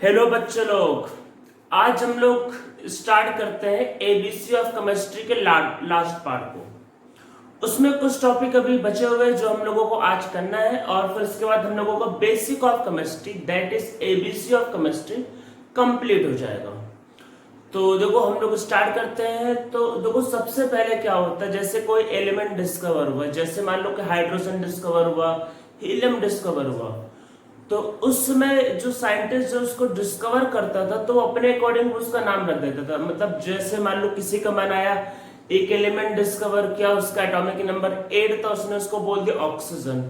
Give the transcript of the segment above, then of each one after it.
Hello बच्चे लोग। आज हम लोग स्टार्ट करते हैं एबीसी ऑफ केमिस्ट्री के लास्ट पार्ट को। उसमें कुछ टॉपिक अभी बचे हुए हैं जो हम लोगों को आज करना है, और फिर उसके बाद हम लोगों को basic of chemistry that is ABC of chemistry complete हो जाएगा। तो देखो हम लोग स्टार्ट करते हैं। तो देखो सबसे पहले क्या होता है, जैसे कोई एलिमेंट डिस्कवर हुआ, जैसे मान लो कि हाइड्रोजन डिस्कवर हुआ, हीलियम डिस्कवर हुआ, तो उसमें जो साइंटिस्ट जो उसको डिस्कवर करता था तो वो अपने अकॉर्डिंग उसका नाम रख देता था। मतलब जैसे मान लो किसी का मन आया, एक एलिमेंट डिस्कवर किया, उसका एटॉमिक नंबर 8 था, उसने उसको बोल दिया ऑक्सीजन।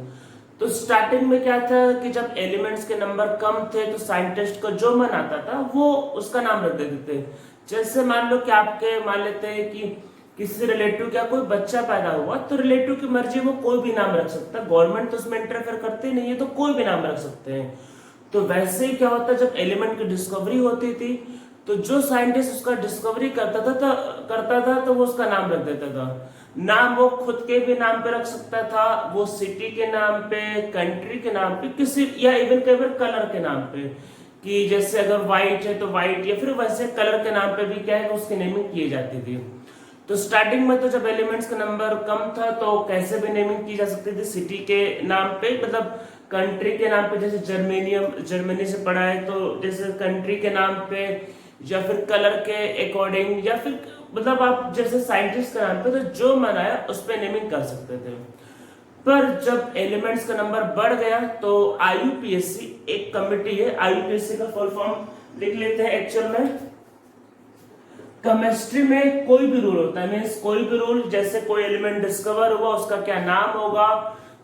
तो स्टार्टिंग में क्या था कि जब एलिमेंट्स के नंबर कम थे तो साइंटिस्ट को जो मन आता था वो उसका नाम रख देते थे। जैसे मान लो कि आपके मान लेते हैं कि किसी रिलेटिव का कोई बच्चा पैदा हुआ, तो रिलेटिव की मर्जी वो कोई भी नाम रख सकता है, गवर्नमेंट तो उसमें इंटरफेयर करती नहीं है, तो कोई भी नाम रख सकते हैं। तो वैसे ही क्या होता है, जब एलिमेंट की डिस्कवरी होती थी तो जो साइंटिस्ट उसका डिस्कवरी करता था तो वो उसका नाम रख देता था। नाम वो खुद के भी नाम पे रख सकता था, वो सिटी के नाम पे, कंट्री के नाम पे, किसी या इवन कई बार कलर के नाम पे, कि जैसे अगर व्हाइट है तो व्हाइट, या फिर वैसे कलर के नाम पे भी क्या है उसकी नेमिंग की जाती थी। तो स्टार्टिंग में तो जब एलिमेंट्स का नंबर कम था तो कैसे भी नेमिंग की जा सकती थी, सिटी के नाम पे, मतलब कंट्री के नाम पे, जैसे जर्मेनियम जर्मनी से पढ़ा है तो जैसे कंट्री के नाम पे, या फिर कलर के अकॉर्डिंग, या फिर मतलब आप जैसे साइंटिस्ट के नाम पे, तो जो मन आया उस पर नेमिंग कर सकते थे। पर जब एलिमेंट्स का नंबर बढ़ गया तो आईयूपीएससी एक कमिटी है, आईयूपीएससी का फुल फॉर्म लिख लेते हैं। एक्चुअल में केमिस्ट्री में कोई भी रूल होता है, मीन्स कोई भी रूल, जैसे कोई एलिमेंट डिस्कवर हुआ उसका क्या नाम होगा,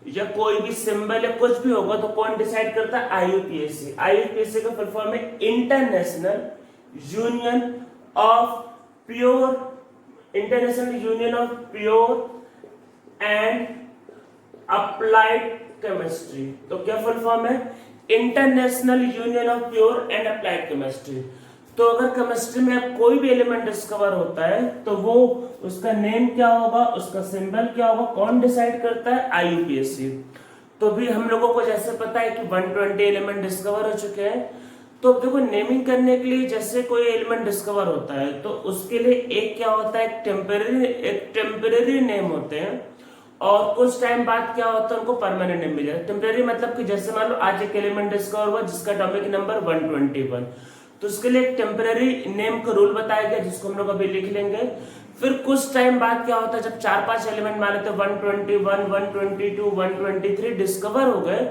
या कोई भी सिंबल या कुछ भी होगा, तो कौन डिसाइड करता है? आईयूपीएससी। आईयूपीएससी का फुल फॉर्म है international union of pure, international union of pure and applied chemistry. तो क्या फुल फॉर्म है? International union of pure and applied chemistry. तो अगर केमिस्ट्री में कोई भी एलिमेंट डिस्कवर होता है तो वो उसका नेम क्या होगा, उसका सिंबल क्या होगा, कौन डिसाइड करता है? आईयूपीएससी। तो भी हम लोगों को जैसे पता है कि 120 एलिमेंट डिस्कवर हो चुके हैं, तो देखो नेमिंग करने के लिए जैसे कोई एलिमेंट डिस्कवर होता है तो उसके लिए एक क्या होता है, एक टेम्परेरी नेम होते हैं, और कुछ टाइम बाद क्या होता है उनको परमानेंट नेम मिल जाता है। टेम्परेरी मतलब कि जैसे मान लो आज एक एलिमेंट डिस्कवर हुआ जिसका एटॉमिक नंबर 121, तो उसके लिए एक टेम्परेरी नेम का रूल बताया गया जिसको हम लोग अभी लिख लेंगे। फिर कुछ टाइम बाद क्या होता है, जब 4-5 एलिमेंट मान लेते 121, 122, 123 डिस्कवर हो गए,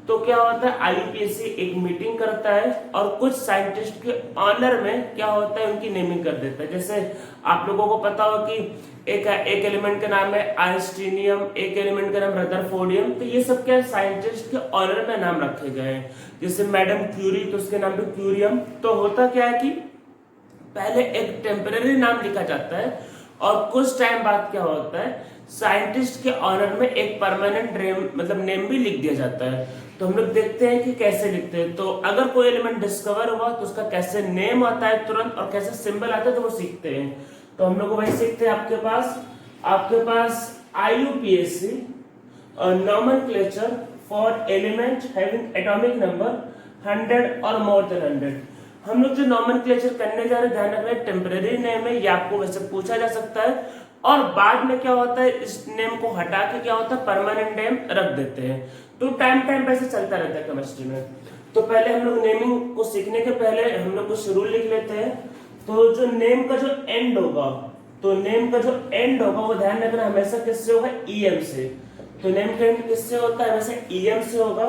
तो क्या होता है, आईयूपीएससी एक मीटिंग करता है और कुछ साइंटिस्ट के ऑनर में क्या होता है उनकी नेमिंग कर देता है। जैसे आप लोगों को पता हो कि एक एलिमेंट का नाम है आइंस्टीनियम, एक एलिमेंट का नाम रदरफोर्डियम, तो ये सब क्या साइंटिस्ट के ऑनर में नाम रखे गए हैं। जैसे मैडम क्यूरी, तो उसके नाम पे क्यूरियम। तो होता क्या है कि पहले एक टेम्परेरी नाम लिखा जाता है और कुछ टाइम बाद क्या होता है, साइंटिस्ट के ऑनर में एक परमानेंट नेम, मतलब नेम भी लिख दिया जाता है। तो हम लोग देखते हैं कि कैसे लिखते हैं। तो अगर कोई एलिमेंट डिस्कवर हुआ तो उसका कैसे नेम आता है तुरंत, और कैसे सिंबल आता है तो वो सीखते हैं। तो हम लोग वही सीखते हैं। आपके पास IUPAC nomenclature for element having atomic number 100 और मोर देन 100। हम लोग जो नोमेनक्लेचर करने जा रहे हैं, ध्यान रखना, टेम्परेरी नेम है, ये आपको वैसे पूछा जा सकता है, और बाद में क्या होता है इस नेम को हटा के क्या होता है परमानेंट नेम रख देते हैं। तो टाइम वैसे चलता रहता है केमिस्ट्री में। तो पहले हम लोग नेमिंग को सीखने के पहले हम लोग कुछ रूल लिख लेते हैं। तो जो नेम का जो एंड होगा, तो नेम का जो एंड होगा वो ध्यान रखना हमेशा किससे होगा? ईएम से। तो नेम का एंड किससे होता है? हमेशा ईएम से होगा।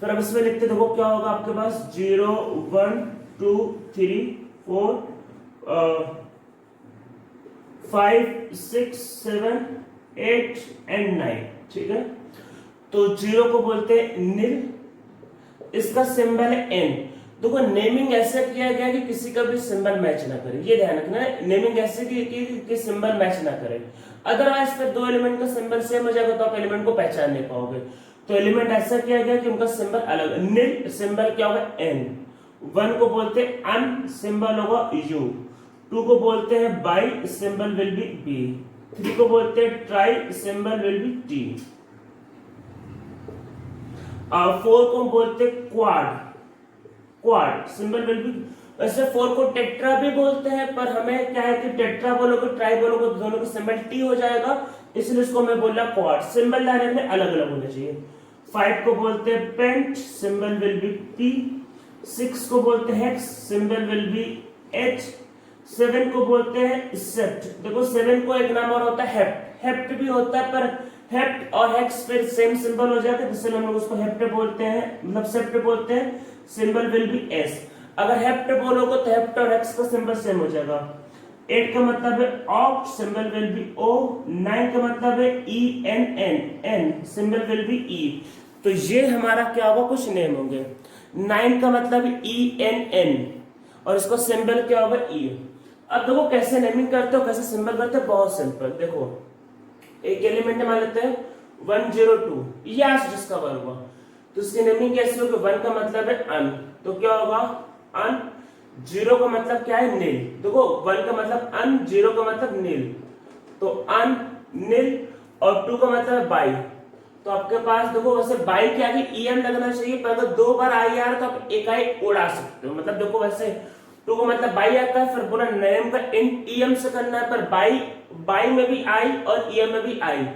फिर अब इसमें लिखते देखो क्या होगा आपके पास, 0 1 2 3 4 5 6 7 8 एंड 9। ठीक है, तो 0 को बोलते हैं नील, इसका सिंबल है एन। देखो नेमिंग ऐसे किया गया कि किसी का भी सिंबल मैच ना करे, ये ध्यान रखना है। नेमिंग ऐसे कि सिंबल मैच ना करे, अदरवाइज फिर दो एलिमेंट का सिंबल सेम हो जाएगा तो आप एलिमेंट को पहचान नहीं पाओगे। तो एलिमेंट ऐसा किया गया कि उनका सिंबल अलग। नील सिंबल क्या होगा? एन। 1 को बोलते हैं अन, सिंबल होगा यू। 2 को बोलते हैं bi, symbol will be B. 3 को बोलते हैं tri, symbol will be T. 4 को बोलते हैं quad, quad, symbol will be, वैसे 4 को टेट्रा भी बोलते हैं, पर हमें क्या है कि टेट्रा बोलोगे ट्राई बोलोगे तो दोनों का सिंबल टी हो जाएगा, इसलिए इसको मैं बोल रहा क्वाड, सिंबल डायरेक्ट में अलग अलग होने चाहिए। 5 को बोलते हैं pent, symbol will be P. 6 को बोलते हैं hex, symbol will be H. 7 को बोलते हैं सेप्ट, देखो 7 को एक नाम और होता है हेप्ट, हेप्ट भी होता है, पर हेप्ट और हेक्स फिर सेम सिंबल हो जाता है, जिससे हम लोग उसको हेप्ट बोलते हैं, मतलब सेप्ट बोलते हैं, सिंबल विल बी एस। अगर हेप्ट बोलोगे तो हेप्ट और हेक्स का सिंबल सेम हो जाएगा। 8 का मतलब है oct, symbol will be O. 9 का मतलब है E N N, N symbol will be E. तो ये हमारा क्या होगा, कुछ नेम होंगे। 9 का मतलब ई एन एन और इसका सिंबल क्या होगा ई। अब देखो कैसे नेमिंग करते हो, कैसे सिंबल करते हो, बहुत सिंपल। देखो एक एलिमेंट मान लेते हैं 102, ये आज डिस्कवर हुआ, तो इसकी नेमिंग कैसे होगी। 1 का मतलब है अन, तो क्या होगा अन। 0 का मतलब क्या है नील, देखो 1 का मतलब अन, 0 का मतलब नील, तो अन नील। और 2 का मतलब है बाई, तो आपके पास देखो वैसे बाई के आगे ईएम लगना चाहिए, पर अगर 2 बार आई आ रहा तो आप एक आई उड़ा सकते हो। मतलब देखो वैसे 2 का मतलब बाई आता है, फिर पूरा नेम का इंट ईएम से करना है, पर बाई, बाई में भी आई और ईएम में भी आई।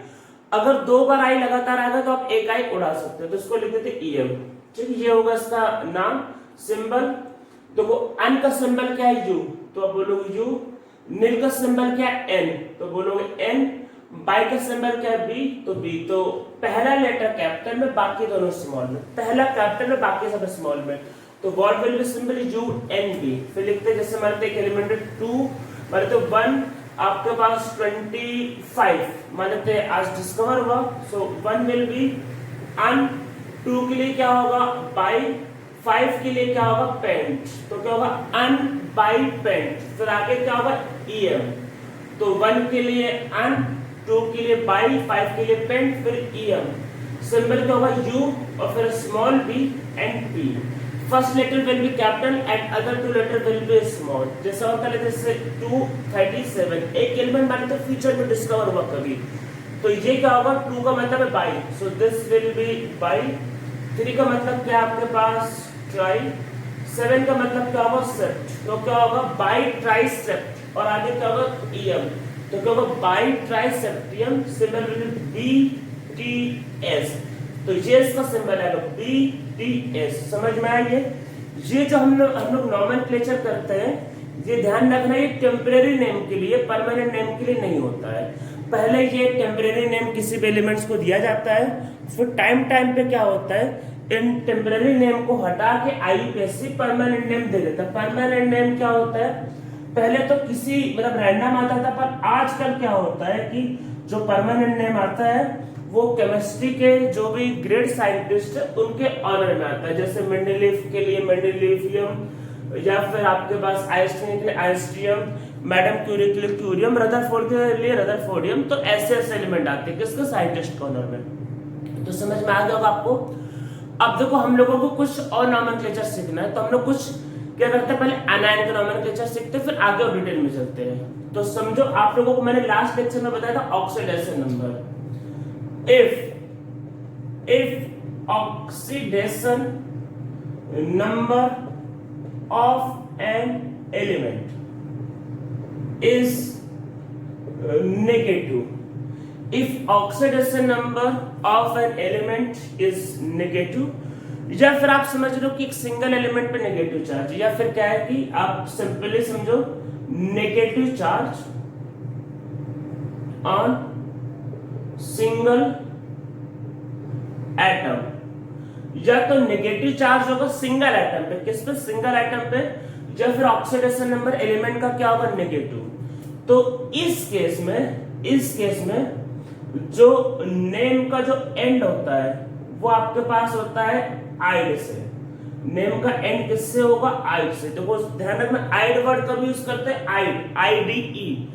अगर 2 बार आई लगातार आएगा तो आप एक आई उड़ा सकते हो, तो इसको लिख देते ईएम। ठीक, ये होगा इसका नाम, सिंबल। देखो अन का सिंबल क्या है यू, तो आप बोलोगे यू। नील का सिंबल क्या है एन, तो बोलोगे एन। बाई का सिंबल क्या है बी, तो बी। तो पहला लेटर कैपिटल में, बाकी दोनों स्मॉल में, पहला कैपिटल में बाकी सब स्मॉल में, तो what will be symbol U N B. फिर लिखते जैसे मानते एक एलिमेंट 2, मानते 1, आपके पास 25 मानते आज डिस्कवर हुआ, सो 1 विल बी अन। 2 के लिए क्या होगा बाई, 5 के लिए क्या होगा पेंट, तो क्या होगा अन बाई पेंट। फिर आगे क्या होगा ईएम, तो 1 के लिए अन, 2 के लिए बाई, 5 के लिए पेंट, फिर ईएम। सिंबल क्या होगा यू और फिर small B and P. First letter will be capital and other 2 letter will be small. जैसा होता है जैसे 237 एक एलिमेंट माने तो फ्यूचर में डिस्कवर हुआ कभी, तो ये क्या होगा 2 का मतलब है by, so this will be by. 3 का मतलब क्या है आपके पास ट्राई। 7 का मतलब क्या होगा सेप्ट, तो क्या होगा बाई ट्राई सेप्ट, और आगे क्या होगा ईएम, तो क्या होगा bi tri septium. Symbol will be T S, तो ये इसका सिंबल है बी टी एस। समझ में आइए, ये जो हम लोग नॉमेनक्लेचर करते हैं, ये ध्यान रखना ये टेम्परेरी नेम के लिए, परमानेंट नेम के लिए नहीं होता है। पहले ये टेम्परेरी नेम किसी भी एलिमेंट्स को दिया जाता है, फिर टाइम टाइम पे क्या होता है इन टेम्परेरी नेम को हटा के आईयूपीएससी परमानेंट नेम दे देता है। परमानेंट नेम क्या होता है, पहले तो किसी मतलब रैंडम आता था, पर आजकल क्या होता है कि जो परमानेंट नेम आता है वो केमिस्ट्री के जो भी ग्रेट साइंटिस्ट है उनके ऑनर में आता है। जैसे मेंडेलीफ के लिए मेंडेलीफियम, या फिर आपके पास आइंस्टीन के लिए आइंस्टीयम, मैडम क्यूरी के लिए क्यूरियम, रदरफोर्ड के लिए रदरफोर्डियम। तो ऐसे ऐसे एलिमेंट आते हैं किसके साइंटिस्ट कॉर्नर में। तो समझ में आ गया होगा आपको। अब देखो हम लोगों को कुछ और नॉमेनक्लेचर सीखना है, तो हम लोग कुछ क्या करते हैं, पहले एनायन का नॉमेनक्लेचर सीखते हैं, फिर आगे और डिटेल में चलते हैं। तो समझो आप लोगों को मैंने लास्ट लेक्चर में बताया था oxidation number. if oxidation number of an element is negative, if oxidation number of an element is negative, या फिर आप समझ लो कि एक सिंगल एलिमेंट पे नेगेटिव चार्ज, या फिर क्या है कि आप सिंपली समझो negative charge on single atom, या तो नेगेटिव चार्ज होगा सिंगल एटम पे, किस पे सिंगल एटम पे, या फिर ऑक्सीडेशन नंबर एलिमेंट का क्या होगा नेगेटिव। तो इस केस में जो नेम का जो एंड होता है वो आपके पास होता है आइड से। नेम का एंड किससे होगा, आइड से। देखो ध्यान रखना आइड वर्ड कब यूज करते हैं, आइड आईडीई,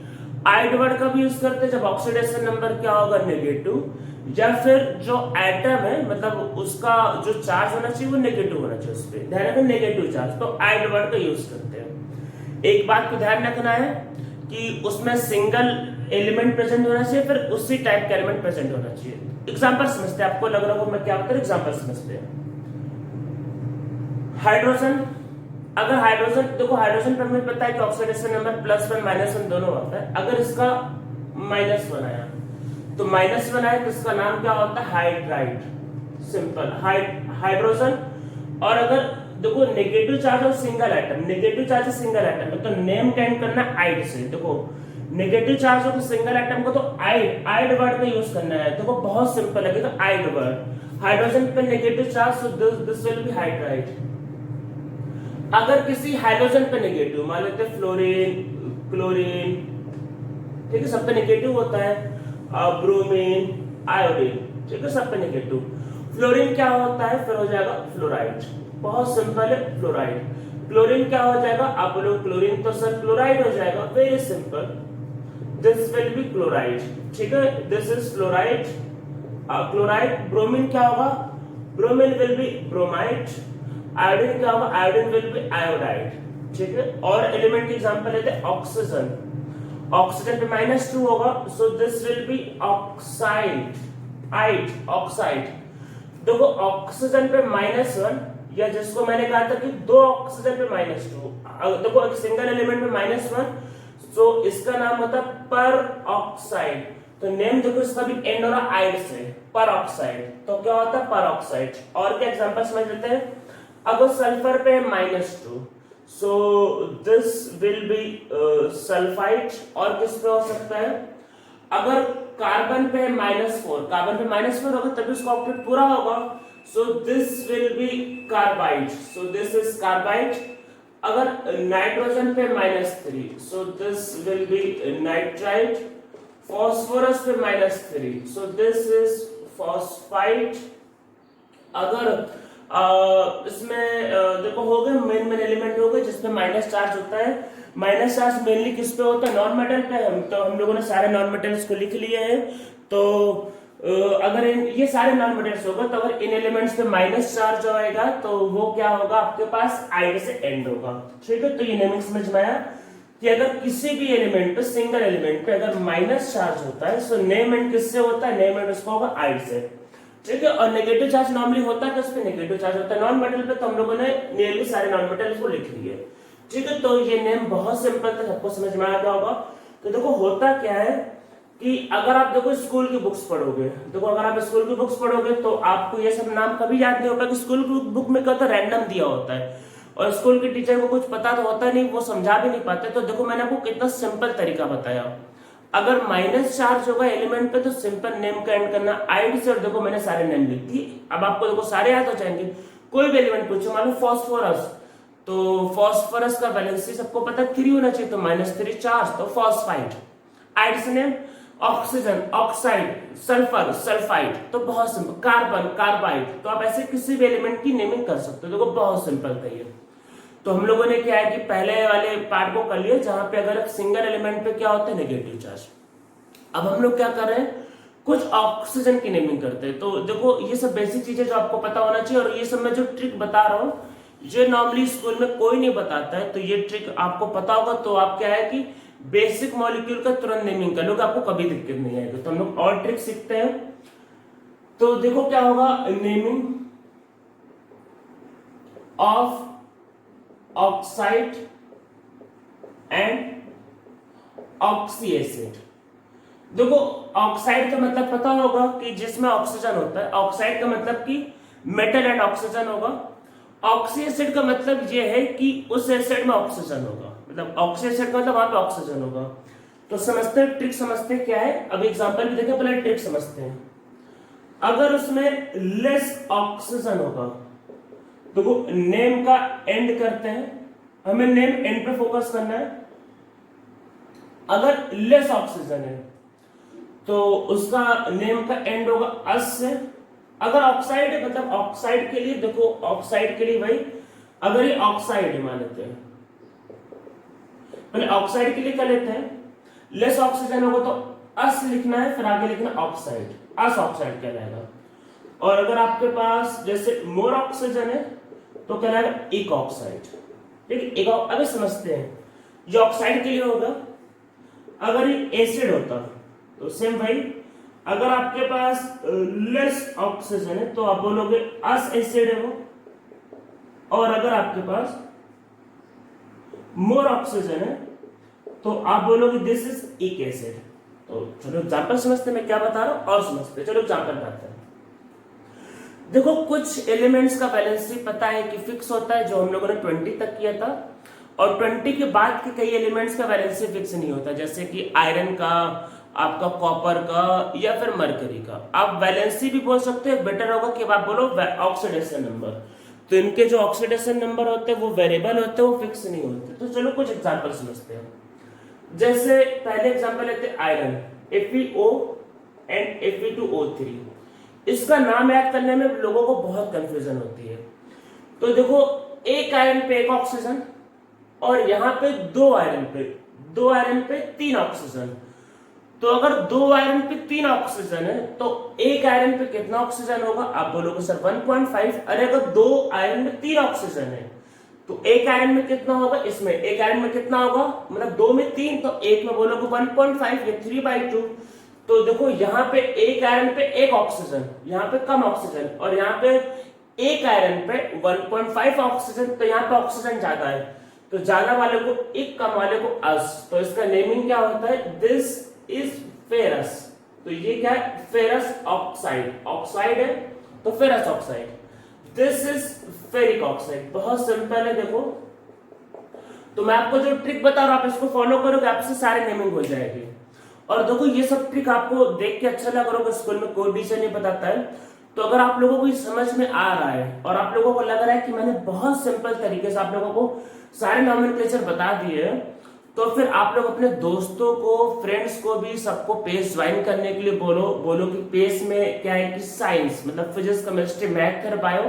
आइड वर्ड कब यूज करते हैं जब ऑक्सीडेशन नंबर क्या होगा नेगेटिव, या फिर जो एटम है मतलब उसका जो चार्ज होना चाहिए वो नेगेटिव होना चाहिए, उस पर ध्यान रखना नेगेटिव चार्ज, तो आइड वर्ड का यूज करते हैं। एक बात को ध्यान रखना है कि उसमें सिंगल एलिमेंट प्रेजेंट होना चाहिए, फिर उसी टाइप का एलिमेंट प्रेजेंट होना चाहिए। एग्जांपल समझते हैं, आपको लग रहा होगा मैं क्या बता रहा हूं, एग्जांपल समझते हैं। हाइड्रोजन अगर हाइड्रोजन, देखो हाइड्रोजन पर हमें पता है कि ऑक्सीडेशन नंबर +1 -1 दोनों होता है। अगर इसका -1 आया तो -1 आया तो इसका नाम क्या होता है, हाइड्राइड, सिंपल हाइड्रोजन। और अगर देखो नेगेटिव चार्ज और single atom, negative charge single atom तो नेम कैन करना आइड से। देखो नेगेटिव चार्ज और सिंगल एटम को तो आइड वर्ड का यूज करना है। देखो बहुत सिंपल लगेगा, आइड वर्ड। हाइड्रोजन पे negative charge, so this will be hydride. अगर किसी हाइड्रोजन पे नेगेटिव, मान लेते हैं फ्लोरीन, क्लोरीन, ठीक है, सब पे नेगेटिव होता है, ब्रोमीन, आयोडीन, ठीक है, सब पे नेगेटिव। फ्लोरीन क्या होता है, फिर हो जाएगा फ्लोराइड, बहुत सिंपल है, फ्लोराइड। क्लोरीन क्या हो जाएगा, आप बोलो क्लोरीन तो सर क्लोराइड हो जाएगा, very simple, this will be chloride, ठीक है, this is fluoride, chloride. Bromine क्या होगा, bromine will be bromide. Iodine क्या होगा, आयोडीन विल बी आयोडाइड, ठीक है। और एलिमेंट के एग्जांपल लेते हैं, ऑक्सीजन, ऑक्सीजन पे -2 होगा, सो this will be oxide, oxide. देखो ऑक्सीजन पे -1, या जिसको मैंने कहा था कि दो ऑक्सीजन पे -2, देखो एक सिंगल एलिमेंट पे -1, सो इसका नाम होता है पर ऑक्साइड। तो नेम देखो इसका भी एंड हो रहा आइड से, पर ऑक्साइड, तो क्या होता है पर ऑक्साइड। और क्या एग्जांपल समझ लेते हैं, अगर सल्फर पे -2, सो दिस विल बी सल्फाइड। और किस पे हो सकता है, अगर कार्बन पे -4, कार्बन पे -4 होगा तभी उसका ऑक्टेट पूरा होगा, सो this will be carbide, so this is carbide. अगर नाइट्रोजन पे -3, सो this will be nitride. Phosphorus पे -3, सो दिस इज फॉस्फाइड। अगर इसमें देखो हो गए मेन एलिमेंट हो गए जिसपे माइनस चार्ज होता है। माइनस चार्ज मेनली किस पे होता है, नॉन मेटल पे। हम लोगों ने सारे नॉन मेटल्स को लिख लिए हैं। तो अगर ये सारे नॉन मेटल्स होगा तो अगर इन एलिमेंट्स पे माइनस चार्ज होएगा तो वो क्या होगा, आपके पास आइड से एंड होगा, ठीक है। तो ये नेमिंग समझ में आया कि अगर किसी भी एलिमेंट पे, सिंगल एलिमेंट पे अगर माइनस चार्ज होता है तो नेम एंड किससे होता है, नेम एंड उसका होगा आइड से, ठीक है। और नेगेटिव चार्ज नॉर्मली होता है, किस पे नेगेटिव चार्ज होता है, नॉन मेटल पे। तो हम लोगों ने नियरली सारे नॉन मेटल्स को लिख लिए, ठीक है। तो ये नेम बहुत सिंपल था, सबको समझ में आ गया होगा। तो देखो होता क्या है कि अगर आप देखो स्कूल की बुक्स पढ़ोगे, देखो अगर आप स्कूल की बुक्स पढ़ोगे तो आपको ये सब नाम कभी याद नहीं होगा कि स्कूल की बुक में क्या होता है, रैंडम दिया होता है और स्कूल के टीचर को कुछ पता तो होता नहीं, वो समझा भी नहीं पाते। तो देखो मैंने आपको कितना सिंपल तरीका बताया। अगर माइनस चार्ज होगा एलिमेंट पे तो सिंपल नेम का एंड करना आइड से। और देखो मैंने सारे नेम लिख दिए, अब आपको देखो सारे याद हो जाएंगे। कोई भी एलिमेंट पूछो, मान लो फॉस्फोरस, तो फॉस्फोरस का वैलेंसी सबको पता 3 होना चाहिए, तो -3 चार्ज, तो फॉस्फाइड। आइड से name oxygen, oxide, sulphur, sulphide, तो बहुत सिंपल। Carbon, carbide. तो आप ऐसे किसी भी एलिमेंट की नेमिंग कर सकते हो। देखो बहुत सिंपल था ये। तो हम लोगों ने क्या है कि पहले वाले पार्ट को कर लिया जहां पे अगर सिंगल एलिमेंट पे क्या होता है, नेगेटिव चार्ज। अब हम लोग क्या कर रहे हैं, कुछ ऑक्सीजन की नेमिंग करते हैं। तो देखो ये सब बेसिक चीजें जो आपको पता होना चाहिए। और ये सब मैं जो ट्रिक बता रहा हूँ ये नॉर्मली स्कूल में कोई नहीं बताता है, तो ये ट्रिक आपको पता होगा। तो आप क्या है कि बेसिक मॉलिक्यूल का तुरंत नेमिंग कर लोगे, आपको कभी दिक्कत नहीं आएगी। तो हम लोग और ट्रिक सीखते हैं। तो देखो क्या होगा, naming of oxide and oxy acid. देखो ऑक्साइड का मतलब पता होगा कि जिसमें ऑक्सीजन होता है। ऑक्साइड का मतलब कि मेटल एंड ऑक्सीजन होगा। ऑक्सी एसिड का मतलब ये है कि उस एसिड में ऑक्सीजन होगा, मतलब ऑक्सी एसिड का मतलब वहां पे ऑक्सीजन होगा। तो समझते हैं, ट्रिक समझते हैं क्या है। अभी एग्जांपल भी देखें, पहले ट्रिक समझते हैं। अगर उसमें लेस ऑक्सीजन होगा तो नेम का एंड करते हैं, हमें नेम एंड पे फोकस करना है। अगर लेस ऑक्सीजन है तो उसका नेम का एंड होगा अस से। अगर ऑक्साइड है, मतलब ऑक्साइड के लिए देखो, ऑक्साइड के लिए भाई अगर ये ऑक्साइड है मान लेते हैं, पहले ऑक्साइड के लिए क्या लेते हैं, लेस ऑक्सीजन होगा तो अस लिखना है, फिर आगे लिखना ऑक्साइड, अस ऑक्साइड कहलाएगा। और अगर आपके पास जैसे मोर ऑक्सीजन है तो कहलाएगा एक ऑक्साइड, ठीक है। अभी समझते हैं, ये ऑक्साइड के लिए होगा। अगर ये एसिड होता तो सेम भाई, अगर आपके पास लेस ऑक्सीजन है तो आप बोलोगे अस एसिड है वो। और अगर आपके पास मोर ऑक्सीजन है तो आप बोलोगे दिस इज इक एसिड। तो चलो एग्जाम्पल समझते मैं क्या बता रहा हूं और समझते। चलो एग्जाम्पल बताते हैं। देखो कुछ एलिमेंट्स का वैलेंसी पता है कि फिक्स होता है, जो हम लोगों ने 20 तक किया था, और 20 के बाद के कई एलिमेंट्स का वैलेंसी फिक्स नहीं होता, जैसे कि आयरन का, आपका कॉपर का, या फिर मरकरी का। आप वैलेंसी भी बोल सकते हो, बेटर होगा कि आप बोलो ऑक्सीडेशन नंबर। तो इनके जो ऑक्सीडेशन नंबर होते हैं वो वेरिएबल होते हैं, वो फिक्स नहीं होते। तो चलो कुछ एग्जांपल समझते हैं। जैसे पहले एग्जांपल लेते हैं आयरन, FeO एंड Fe2O3। इसका नाम याद करने में लोगों को बहुत कंफ्यूजन होती है। तो देखो एक आयरन पे एक ऑक्सीजन, और यहाँ पे दो आयरन पे 3 ऑक्सीजन। तो अगर 2 आयरन पे 3 ऑक्सीजन है तो एक आयरन पे कितना ऑक्सीजन होगा? आप बोलोगे सर 1.5। अरे अगर 2 आयरन में 3 ऑक्सीजन है तो एक आयरन में कितना होगा? इसमें एक आयरन में कितना होगा, मतलब 2 में 3, तो एक में बोलोगे 1.5, ये 3/2। तो देखो यहाँ पे एक आयरन पे एक ऑक्सीजन, यहाँ पे कम ऑक्सीजन, और यहाँ पे एक आयरन पे 1.5 ऑक्सीजन, तो यहाँ पे ऑक्सीजन ज्यादा है। तो ज्यादा वाले को एक, कम वाले को अस। तो इसका नेमिंग क्या होता है? This is ferrous. तो ये क्या है? Ferrous oxide. ऑक्साइड है तो ferrous oxide. This is ferric oxide. बहुत सिंपल है। देखो तो मैं आपको जो ट्रिक बता रहा हूं, आप इसको फॉलो करोगे, आपसे सारे नेमिंग हो जाएगी। और देखो ये सब ट्रिक आपको देख के अच्छा लग रहा होगा, स्कूल में कोई टीचर नहीं बताता है। तो अगर आप लोगों को समझ में आ रहा है और आप लोगों को लग रहा है कि मैंने बहुत सिंपल तरीके से आप लोगों को सारे नॉमेनक्लेचर बता दिए, तो फिर आप लोग अपने दोस्तों को, फ्रेंड्स को भी, सबको पेस ज्वाइन करने के लिए बोलो कि पेस में क्या है कि साइंस मतलब फिजिक्स, केमिस्ट्री, मैथ और बायो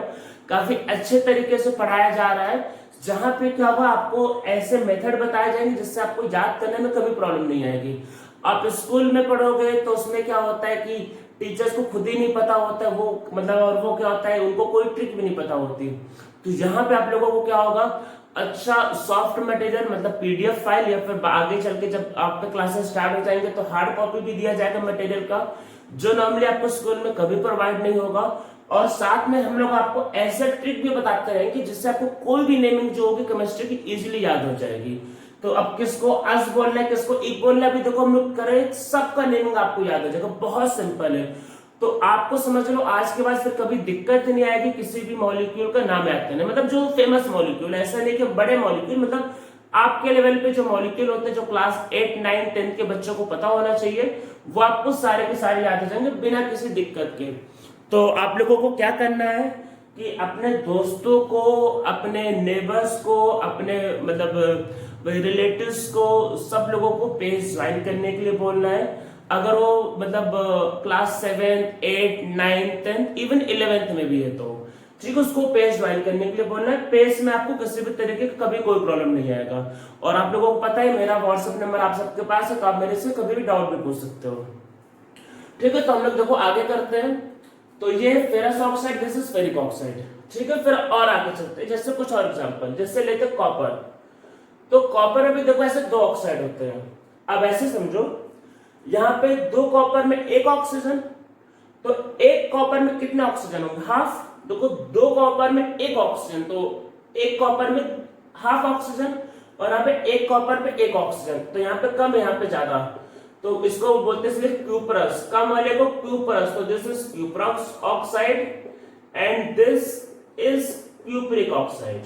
काफी अच्छे तरीके से पढ़ाया जा रहा है, जहां पे क्या होगा आपको ऐसे मेथड बताए जाएंगे जिससे आपको याद करने में कभी प्रॉब्लम नहीं आएगी। आप स्कूल में पढ़ोगे तो उसमें क्या होता है कि टीचर्स को खुद ही नहीं पता होता है वो, मतलब, और वो क्या होता है उनको कोई ट्रिक भी नहीं पता होती। तो यहाँ पे आप लोगों को क्या होगा, अच्छा सॉफ्ट मटेरियल मतलब PDF फाइल, या फिर आगे चल के जब आपके क्लासेस स्टार्ट हो जाएंगे तो हार्ड कॉपी भी दिया जाएगा मटेरियल का, जो नॉर्मली आपको स्कूल में कभी प्रोवाइड नहीं होगा। और साथ में हम लोग आपको ऐसे ट्रिक भी बताते रहेंगे जिससे आपको कोई भी नेमिंग जो होगी केमिस्ट्री की इजीली याद हो जाएगी। तो अब किसको अस बोलना है, किसको इक बोलना है, भी देखो हम लोग करें, सबका नेमिंग आपको याद हो जाएगा। बहुत सिंपल है। तो आपको समझ लो आज के बाद फिर कभी दिक्कत नहीं आएगी किसी भी मॉलिक्यूल का नाम याद करने, मतलब जो फेमस मॉलिक्यूल, ऐसा नहीं कि बड़े मॉलिक्यूल, मतलब आपके लेवल पे जो मॉलिक्यूल होते हैं जो क्लास 8, 9, 10 के बच्चों को पता होना चाहिए, वो आपको सारे के सारे याद हो जाएंगे बिना किसी दिक्कत के। तो आप लोगों को क्या करना है कि अपने दोस्तों को, अपने नेबर्स को, अपने मतलब रिलेटिव्स को, सब लोगों को पेज ज्वाइन करने के लिए बोलना है। अगर वो मतलब क्लास 7, 8, 9, 10, इवन 11th में भी है तो ठीक है, उसको पेज ज्वाइन करने के लिए बोलना है। पेज में आपको किसी भी तरीके का कभी कोई प्रॉब्लम नहीं आएगा। और आप लोगों को पता है मेरा व्हाट्सएप नंबर आप सबके पास है, तो आप मेरे से कभी भी डाउट भी पूछ सकते हो। ठीक है, तो हम लोग देखो आगे करते हैं। तो ये ferrous oxide, this is ferric oxide. ठीक है, फिर और आगे चलते हैं, जैसे कुछ और एग्जांपल, जैसे लेते हैं कॉपर। तो कॉपर में भी देखो ऐसे 2 ऑक्साइड होते हैं। अब ऐसे समझो, यहाँ पे 2 कॉपर में 1 ऑक्सीजन, तो 1 कॉपर में कितने ऑक्सीजन होंगे? हाफ। देखो 2 कॉपर में 1 ऑक्सीजन, तो 1 कॉपर में हाफ ऑक्सीजन, और यहाँ पे 1 कॉपर पे 1 ऑक्सीजन, तो यहाँ पे कम, यहाँ पे ज्यादा। तो इसको बोलते हैं क्यूपरस, कम वाले को क्यूपरस। तो this is cuprous oxide and this is cupric oxide.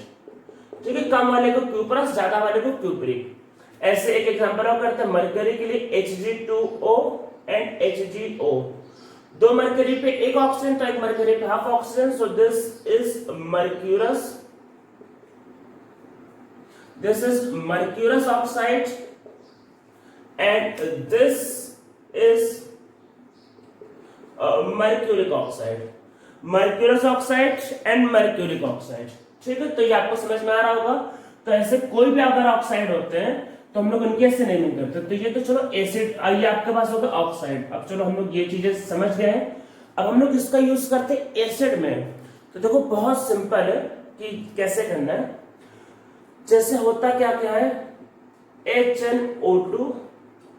ठीक है, कम वाले को क्यूपरस, ज्यादा वाले को क्यूपरिक। ऐसे एक एग्जांपल और करते हैं मरकरी के लिए, Hg2O एंड HgO। 2 मरकरी पे 1 ऑक्सीजन, तो 1 मरकरी पे half oxygen. So this is mercurous, this is mercurous oxide and this is mercuric oxide. Mercurous oxide and mercuric oxide. ठीक है, तो ये आपको समझ में आ रहा होगा। तो ऐसे कोई भी अगर ऑक्साइड होते हैं तो हम लोग इनके ऐसे नेमिंग करते हैं। तो ये तो चलो एसिड, ये आपके पास होगा ऑक्साइड। अब चलो हम लोग ये चीजें समझ गए हैं, अब हम लोग इसका यूज करते हैं एसिड में। तो देखो बहुत सिंपल है कि कैसे करना है। जैसे होता क्या क्या है, HNO2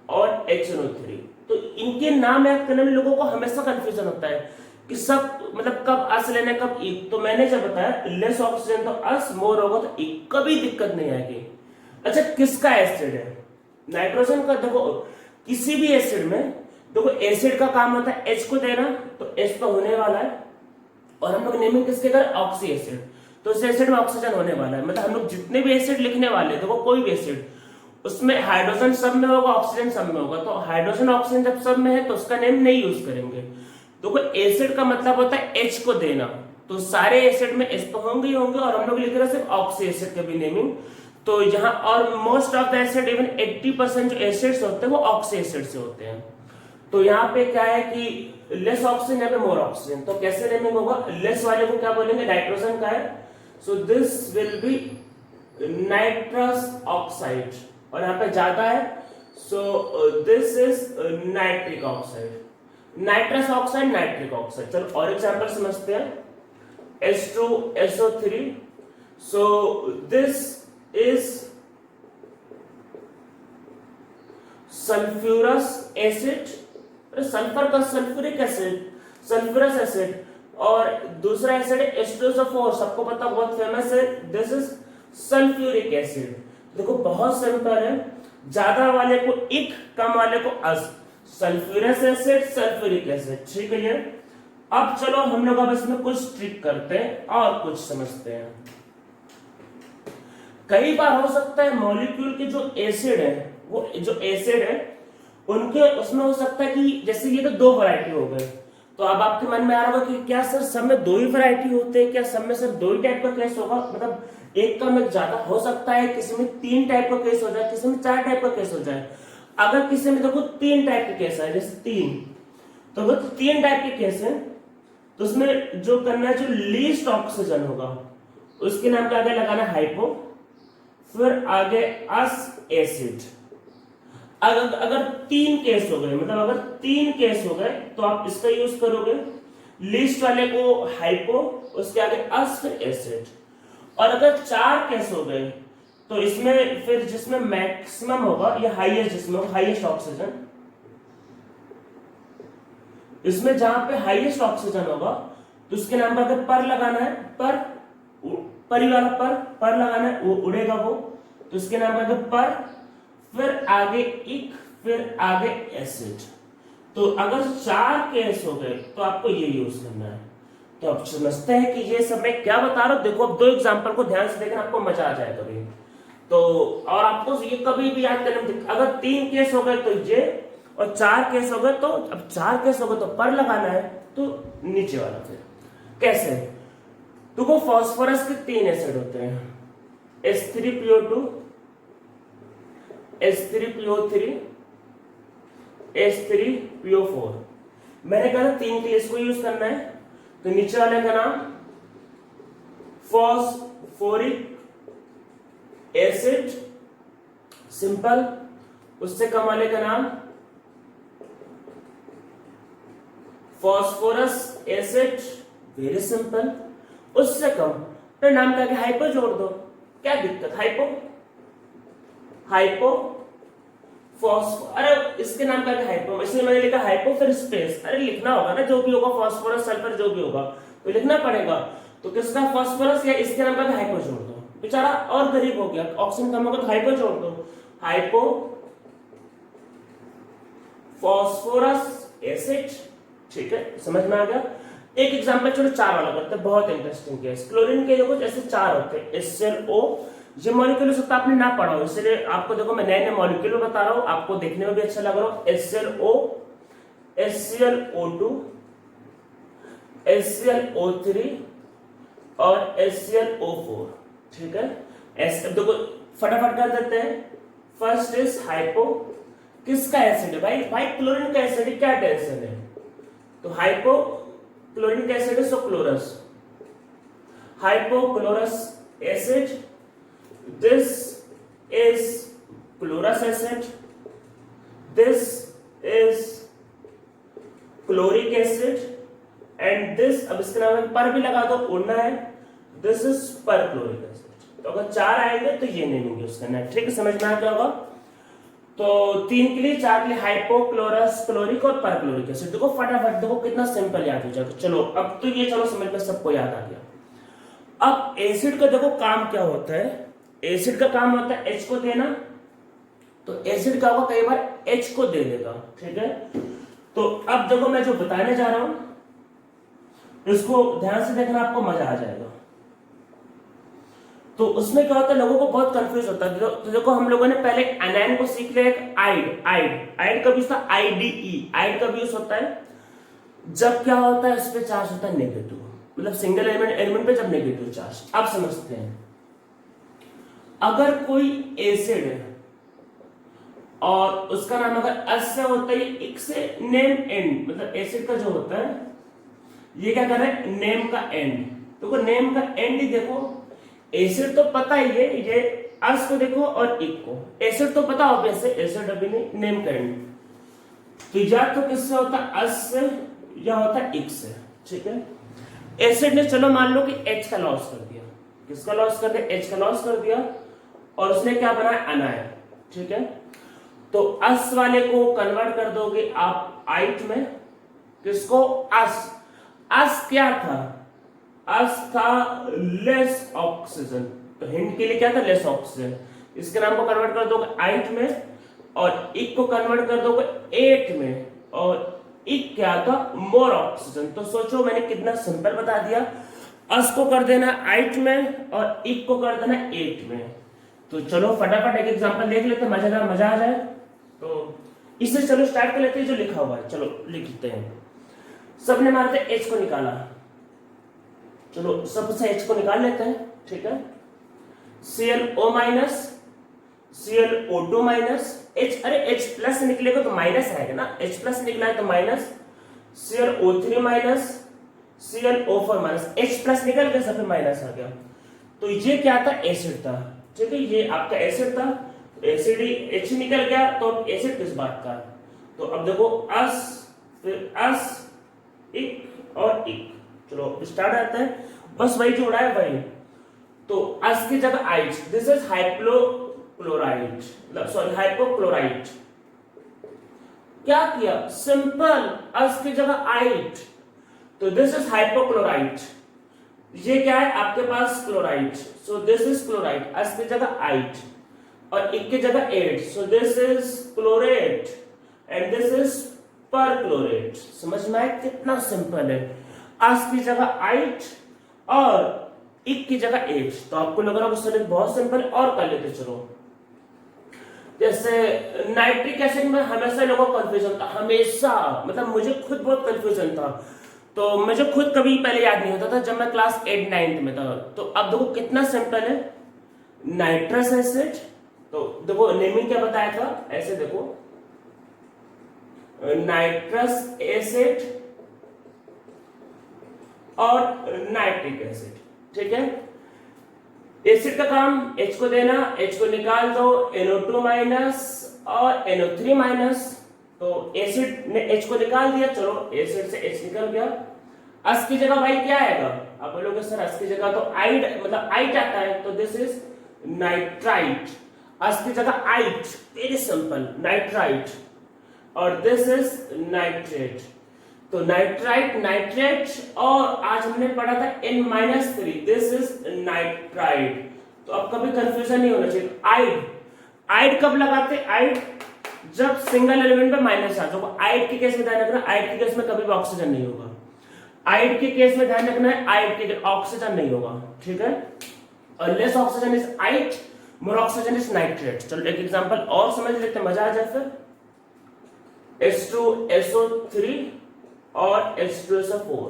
और HNO3। तो इनके नाम याद करने में लोगों को हमेशा कंफ्यूजन होता है कि सब मतलब कब अस लेना कब इक। तो मैंने जब बताया लेस ऑक्सीजन तो अस, मोर होगा तो इक, कभी दिक्कत नहीं आएगी। अच्छा किसका एसिड है? नाइट्रोजन का। देखो किसी भी एसिड में, देखो एसिड का काम होता है H को देना, तो H तो होने वाला है, और हम लोग नेमिंग किसके कर, ऑक्सी एसिड, तो इस एसिड में ऑक्सीजन होने वाला है। मतलब हम लोग जितने भी एसिड लिखने वाले हैं, देखो कोई भी एसिड, उसमें हाइड्रोजन सब में होगा, ऑक्सीजन सब में होगा, तो हाइड्रोजन ऑक्सीजन जब सब में है तो उसका नेम नहीं यूज करेंगे। देखो एसिड का मतलब होता है H को देना, तो सारे एसिड में H तो होंगे ही होंगे, और हम लोग लिख रहे हैं सिर्फ ऑक्सी एसिड का भी नेमिंग। तो यहाँ और most of the acid, even 80% जो एसिड्स होते हैं वो ऑक्सी एसिड से होते हैं। तो यहाँ पे क्या है कि लेस ऑक्सीजन, यहाँ पे मोर ऑक्सीजन, तो कैसे नेमिंग होगा? लेस वाले को क्या बोलेंगे? नाइट्रोजन का है, सो this will be nitrous oxide, और यहाँ पे ज्यादा है, सो this is nitric oxide. Nitrous oxide, nitric oxide. चलो और एग्जांपल समझते हैं। H2SO3, so this is sulphurous acid, sulphur का सल्फ्यूरिक एसिड, सल्फ्यूरस एसिड, और दूसरा एसिड है H2SO4, सबको पता, बहुत फेमस है, दिस इज सल्फ्यूरिक एसिड। देखो बहुत सिंपल है, ज्यादा वाले को इक, कम वाले को अस, सल्फ्यूरस एसिड, सल्फ्यूरिक एसिड, ठीक है ये। अब चलो हम लोग अब इसमें कुछ ट्रिक करते हैं और कुछ समझते हैं। कई बार हो सकता है मॉलिक्यूल के जो एसिड है, वो जो एसिड है उनके उसमें हो सकता है कि जैसे ये तो दो वैरायटी हो गए, तो अब आपके मन में आ रहा होगा कि क्या सर सब में दो ही वैरायटी होते हैं, क्या सब में सर दो ही टाइप का केस होगा? मतलब एक कम एक ज्यादा हो सकता है, किसी में 3 टाइप का केस हो जाए, किसी में 4 टाइप का केस हो जाए। अगर किसी में देखो 3 टाइप के केस है, जैसे 3, तो वो 3 टाइप के केस है, तो उसमें जो करना है, जो लीस्ट ऑक्सीजन होगा उसके नाम के आगे लगाना हाइपो, फिर आगे अस एसिड। अगर 3 केस हो गए, मतलब अगर 3 केस हो गए तो आप इसका यूज करोगे, लीस्ट वाले को हाइपो, उसके आगे अस, फिर एसिड। और अगर 4 केस हो गए तो इसमें फिर जिसमें मैक्सिमम होगा या हाईएस्ट, जिसमें हाईएस्ट ऑक्सीजन, इसमें जहां पे हाईएस्ट ऑक्सीजन होगा तो उसके नाम पर अगर पर लगाना है, पर वाला पर लगाना है, वो उड़ेगा वो, तो उसके नाम पर अगर पर, फिर आगे इक, फिर आगे एसिड। तो अगर 4 केस हो गए तो आपको ये यूज करना है। तो अब समझते हैं कि ये सब मैं क्या बता रहा हूं। देखो अब 2 एग्जांपल को ध्यान से देखना, आपको मजा आ जाएगा कभी तो, और आपको ये कभी भी याद करना, अगर 3 केस हो गए तो ये, और 4 केस हो गए तो, अब 4 केस हो गए तो पर लगाना है, तो नीचे वाला। फिर कैसे? देखो फास्फोरस के 3 एसिड होते हैं, H3PO2, H3PO3, H3PO4। मैंने कहा 3 के लिए इसको यूज करना है, तो नीचे वाले का नाम फॉस्फोरिक एसिड, सिंपल। उससे कम वाले का नाम फॉस्फोरस एसिड, वेरी सिंपल। उससे कम तो नाम का हाइपो जोड़ दो, क्या दिक्कत? हाइपो फॉस्फो, अरे इसके नाम का हाइपो, इसलिए मैंने लिखा हाइपो फिर स्पेस। अरे लिखना होगा ना, जो भी होगा फॉस्फोरस सल्फर जो भी होगा तो लिखना पड़ेगा। तो किसका फॉस्फोरस या इसके नाम का हाइपो जोड़ दो, बेचारा और गरीब हो गया, ऑक्सीजन कम होगा तो हाइपो जोड़ दो, हाइपो फॉस्फोरस एसिड, ठीक है, समझ में आ गया। एक एग्जांपल चलो 4 वाला करते हैं, बहुत इंटरेस्टिंग केस। क्लोरीन के देखो जैसे 4 होते हैं, HClO, ये मॉलिक्यूल हो सकता है आपने ना पढ़ा हो, इसलिए आपको देखो मैं नए नए मॉलिक्यूल बता रहा हूं, आपको देखने में भी अच्छा लग रहा हो। HClO, HClO2, HClO3 और HClO4, ठीक है। देखो फटाफट कर देते हैं। फर्स्ट इज हाइपो, किसका एसिड है भाई क्लोरीन का एसिड है, क्या टेंशन है। तो हाइपो क्लोरीन का एसिड है, so chlorous, hypochlorous acid, this is chlorous acid, this is chloric acid, and this, अब इसके नाम में पर भी लगा दो, उड़ना है, दिस इज पर क्लोरिक एसिड। तो अगर 4 आएंगे तो ये नेमिंग यूज करना है, ठीक है, समझ में आ गया होगा। तो 3 के लिए, 4 के लिए हाइपो, क्लोरस, क्लोरिक और परक्लोरिक एसिड। देखो फटाफट, देखो कितना सिंपल याद हो जाएगा। चलो अब तो ये चलो समझ में सबको याद आ गया। अब एसिड का देखो काम क्या होता है, एसिड का काम होता है H को देना, तो एसिड का होगा कई बार H को दे देगा, ठीक है। तो अब देखो मैं जो बताने जा रहा हूं इसको ध्यान से देखना, आपको मजा आ जाएगा। तो उसमें क्या होता है, लोगों को बहुत कंफ्यूज होता है। तो देखो हम लोगों ने पहले एनायन को सीख लिया, एक आइड। आइड का भी यूज था IDE। आइड का भी यूज होता है जब क्या होता है, इस पे चार्ज होता है नेगेटिव, मतलब सिंगल एलिमेंट पे जब नेगेटिव चार्ज। अब समझते हैं, अगर कोई एसिड है और उसका नाम अगर अस से होता है, एक से नेम एंड, मतलब एसिड का जो होता है ये क्या कर रहा है, नेम का एंड। तो नेम का एंड ही देखो, एसिड तो पता ही है, ये अस को देखो और इक को, एसिड तो पता हो वैसे, एसिड अभी नहीं, नेम का एंड। तो या तो किससे होता है, अस से, या होता है इक से, ठीक है। एसिड ने चलो मान लो कि H का लॉस कर दिया, किसका लॉस कर दिया, H का लॉस कर दिया, और उसने क्या बनाया, अनायन, ठीक है। तो अस वाले को कन्वर्ट कर दोगे आप आइट में, किसको, अस क्या था, अस था लेस ऑक्सीजन, तो हिंट के लिए क्या था, लेस ऑक्सीजन। इसके नाम को कन्वर्ट कर दोगे आइट में, और इक को कन्वर्ट कर दोगे एट में, और इक क्या था, मोर ऑक्सीजन। तो सोचो मैंने कितना सिंपल बता दिया, अस को कर देना आइट में और इक को कर देना एट में। तो चलो फटाफट एक एग्जांपल देख लेते हैं, मजा आ जाए। तो इससे चलो स्टार्ट कर लेते हैं, जो लिखा हुआ है चलो लिखते हैं। सबने मारते H को निकाला, चलो सबसे H को निकाल लेते हैं, ठीक है। ClO minus, ClO2 minus, H, अरे H प्लस निकलेगा तो माइनस आएगा ना, H प्लस निकला है तो minus, ClO3 minus, ClO4 minus, H plus निकल गया सब माइनस आ गया। तो ये क्या था, एसिड था, ठीक है, ये आपका एसिड था, एसिड ही H निकल गया, तो अब एसिड किस बात का, तो अब देखो अस, फिर अस, इक और इक, चलो स्टार्ट आता है, बस वही जोड़ा है वही। तो अस की जगह ite, this is hypochlorite, sorry hypochlorite. क्या किया, सिंपल, अस की जगह आइट, तो दिस इज हाइपोक्लोराइट। ये क्या है आपके पास, chlorite, so this is chlorite, ous की जगह आइट, और इक की जगह ate, so this is chlorate, and this is perchlorate. समझ में आया कितना सिंपल है, अस की जगह आइट और इक की जगह एट। तो आपको लग रहा है सर बहुत सिंपल है, और कर लेते चलो। जैसे नाइट्रिक एसिड में हमेशा लोगों को कंफ्यूजन था, हमेशा, मतलब मुझे खुद बहुत कंफ्यूजन था, तो मुझे खुद कभी पहले याद नहीं होता था जब मैं क्लास 8-9 में था। तो अब देखो कितना सिंपल है, नाइट्रस एसिड, तो देखो नेमिंग क्या बताया था, ऐसे देखो नाइट्रस एसिड और नाइट्रिक एसिड, ठीक है। एसिड का काम H को देना, H को निकाल दो, NO2 माइनस और NO3 माइनस, तो एसिड ने H को निकाल दिया, चलो एसिड से H निकल गया। अस की जगह भाई क्या आएगा, आप बोलोगे सर अस की जगह तो आइड, मतलब आइट आता है, तो दिस इज नाइट्राइट। अस की जगह आइट, वेरी सिंपल, नाइट्राइट, और दिस इज नाइट्रेट। तो नाइट्राइट, नाइट्रेट, और आज हमने पढ़ा था N-3, दिस इज नाइट्राइट। तो अब कभी कंफ्यूजन नहीं होना चाहिए। आइड, आइड कब लगाते, आइड जब सिंगल एलिमेंट पे माइनस आ जाओ। आइड के केस में ध्यान रखना, आइड के केस में कभी भी ऑक्सीजन नहीं होगा। आइड के केस में ध्यान रखना है, आइड के ऑक्सीजन नहीं होगा, ठीक है। और less oxygen is ite, more oxygen is nitrate. चलो एक एग्जांपल और समझ लेते हैं, मजा आ जाए फिर। H2SO3 और H2SO4,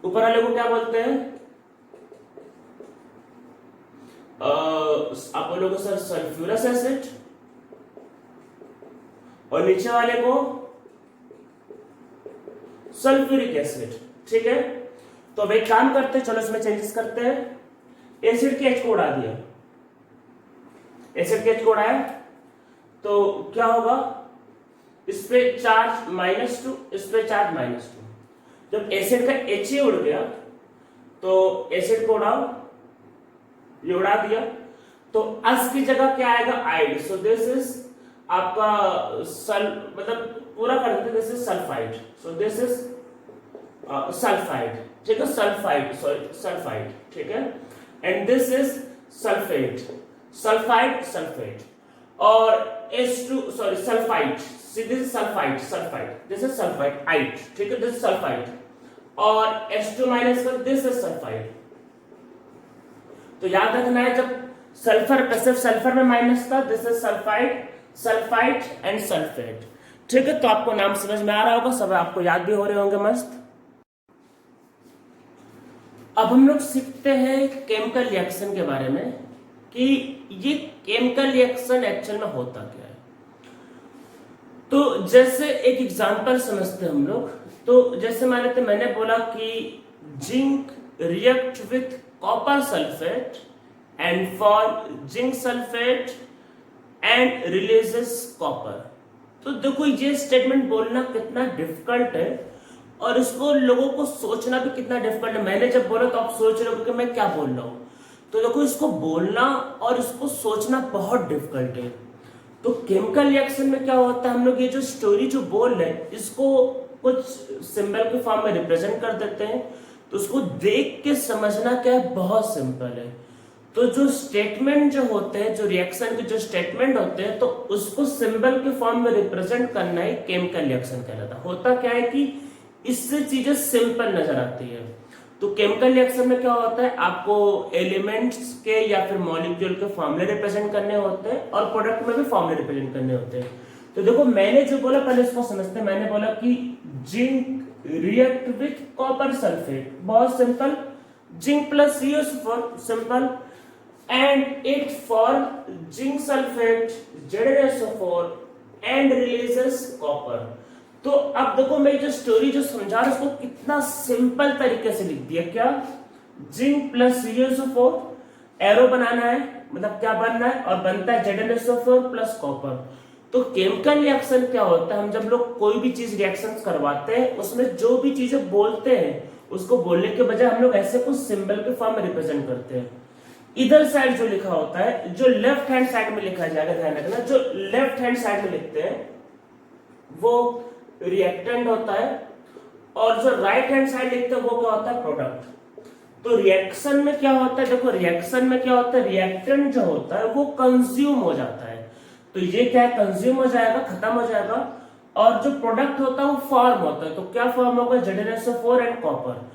ऊपर वाले को क्या बोलते हैं, आप बोलोगे सर सल्फ्यूरस एसिड, और नीचे वाले को सल्फ्यूरिक एसिड, ठीक है। तो अब एक काम करते हैं, चलो इसमें चेंजेस करते हैं। एसिड के H को उड़ा दिया, एसिड के H को उड़ाया, तो क्या होगा, इस पे चार्ज -2, इस पे चार्ज -2। जब एसिड का H ही उड़ गया, तो एसिड को उड़ाओ, ये उड़ा दिया, तो अस की जगह क्या आएगा, आइड। सो दिस इज आपका मतलब पूरा कर देते, this is sulphide, so this is sulphide, ठीक है, सल्फाइड, सॉरी सल्फाइड, ठीक है, and this is sulphate. Sulphide sulphate, और H2 sorry sulphide, this is sulphide, this is sulphide, ठीक है, दिस इज सल्फाइड, और H2 माइनस का दिस इज सल्फाइड। तो याद रखना है जब सल्फर पे सिर्फ सल्फर में माइनस था, this is sulphide and sulphate, ठीक है। तो आपको नाम समझ में आ रहा होगा, सब आपको याद भी हो रहे होंगे मस्त। अब हम लोग सीखते हैं केमिकल रिएक्शन के बारे में कि ये केमिकल रिएक्शन एक्चुअल में होता क्या है। तो जैसे एक एग्जांपल समझते हैं हम लोग। तो जैसे मैंने बोला कि zinc react with copper sulphate and form zinc sulphate and releases copper. तो देखो ये स्टेटमेंट बोलना कितना डिफिकल्ट है और इसको लोगों को सोचना भी कितना डिफिकल्ट है। मैंने जब बोला तो आप सोच रहे हो कि मैं क्या बोल रहा हूं, तो देखो इसको बोलना और इसको सोचना बहुत डिफिकल्ट है। तो केमिकल रिएक्शन में क्या होता है, हम लोग ये जो स्टोरी जो बोल रहे हैं इसको कुछ सिंबल के फॉर्म में रिप्रेजेंट कर देते हैं। तो उसको देख के समझना क्या है, बहुत सिंपल है। तो जो स्टेटमेंट जो होते हैं, जो रिएक्शन के जो स्टेटमेंट होते हैं, तो उसको सिंबल के फॉर्म में रिप्रेजेंट करना ही केमिकल रिएक्शन कहलाता है। होता क्या है कि इससे चीजें सिंपल नजर आती है। तो केमिकल रिएक्शन में क्या होता है, आपको एलिमेंट्स के या फिर मॉलिक्यूल के फॉर्मूले रिप्रेजेंट करने होते हैं और प्रोडक्ट में भी फॉर्मूले रिप्रेजेंट करने होते हैं। तो देखो मैंने जो बोला पहले इसको समझते हैं। मैंने बोला कि zinc react with copper sulphate, बहुत simple, zinc plus CuSO4, simple, and it form zinc sulphate ZnSO4 and releases copper. तो अब देखो मैं जो स्टोरी जो समझा रहा हूं उसको कितना सिंपल तरीके से लिख दिया। क्या, जिंक प्लस CuSO4, एरो बनाना है, मतलब क्या बनना है, और बनता है ZnSO4 प्लस कॉपर। तो केमिकल रिएक्शन क्या होता है, हम जब लोग कोई भी चीज रिएक्शन करवाते हैं उसमें जो भी चीजें बोलते हैं उसको बोलने के बजाय हम लोग ऐसे कुछ सिंबल के फॉर्म में रिप्रेजेंट करते हैं। इधर साइड जो लिखा होता है, जो लेफ्ट हैंड साइड में लिखा जाएगा, ध्यान रखना, जो लेफ्ट हैंड साइड में लिखते हैं वो रिएक्टेंट होता है और जो राइट हैंड साइड लिखते हैं वो क्या होता है, प्रोडक्ट। तो रिएक्शन में क्या होता है, देखो रिएक्शन में क्या होता है, रिएक्टेंट जो होता है वो कंज्यूम हो जाता है। तो ये क्या है, कंज्यूम हो जाएगा, खत्म हो जाएगा, और जो प्रोडक्ट होता है वो फॉर्म होता है। तो क्या फॉर्म होगा, ZnSO4 एंड कॉपर।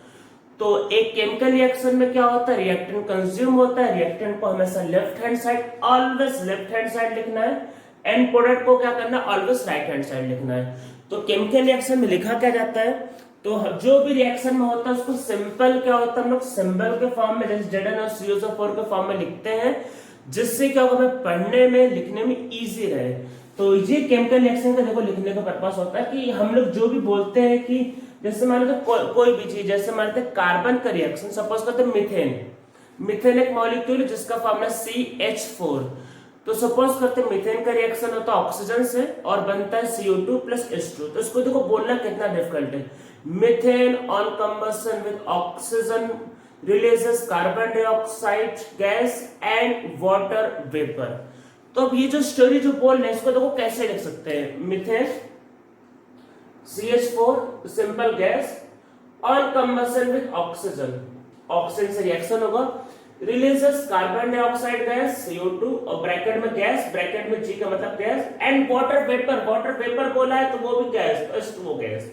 तो एक केमिकल रिएक्शन में क्या होता है, रिएक्टेंट कंज्यूम होता है, रिएक्टेंट को हमेशा left hand side, always left hand side लिखना है, एंड प्रोडक्ट को क्या करना है, ऑलवेज राइट हैंड साइड लिखना है। तो केमिकल रिएक्शन में लिखा क्या जाता है, तो जो भी रिएक्शन में होता है उसको सिंपल क्या होता है, हम लोग सिंबल के फॉर्म में जैसे Zn और CuSO4 के फॉर्म में लिखते हैं, जिससे क्या होगा, हमें पढ़ने में लिखने में इजी रहे। तो ये केमिकल रिएक्शन का देखो लिखने का पर्पस होता है कि हम लोग जो भी बोलते हैं कि जैसे मान लो कोई भी चीज, जैसे मान लेते हैं कार्बन का रिएक्शन, सपोज करते हैं मिथेन एक मॉलिक्यूल जिसका फॉर्मूला CH4। तो सपोज करते हैं मिथेन का रिएक्शन होता है ऑक्सीजन से और बनता है CO2 प्लस H2। तो इसको देखो बोलना कितना डिफिकल्ट है, methane on combustion with oxygen releases carbon dioxide gas and water vapour. तो अब ये जो स्टोरी जो बोल रहे हैं इसको देखो कैसे लिख सकते हैं, methane CH4 simple gas on combustion with oxygen, oxygen से रिएक्शन होगा, releases carbon dioxide gas CO2 और ब्रैकेट में गैस, ब्रैकेट में G का मतलब गैस, एंड वाटर वेपर बोला है तो वो भी गैस, तो H2O गैस,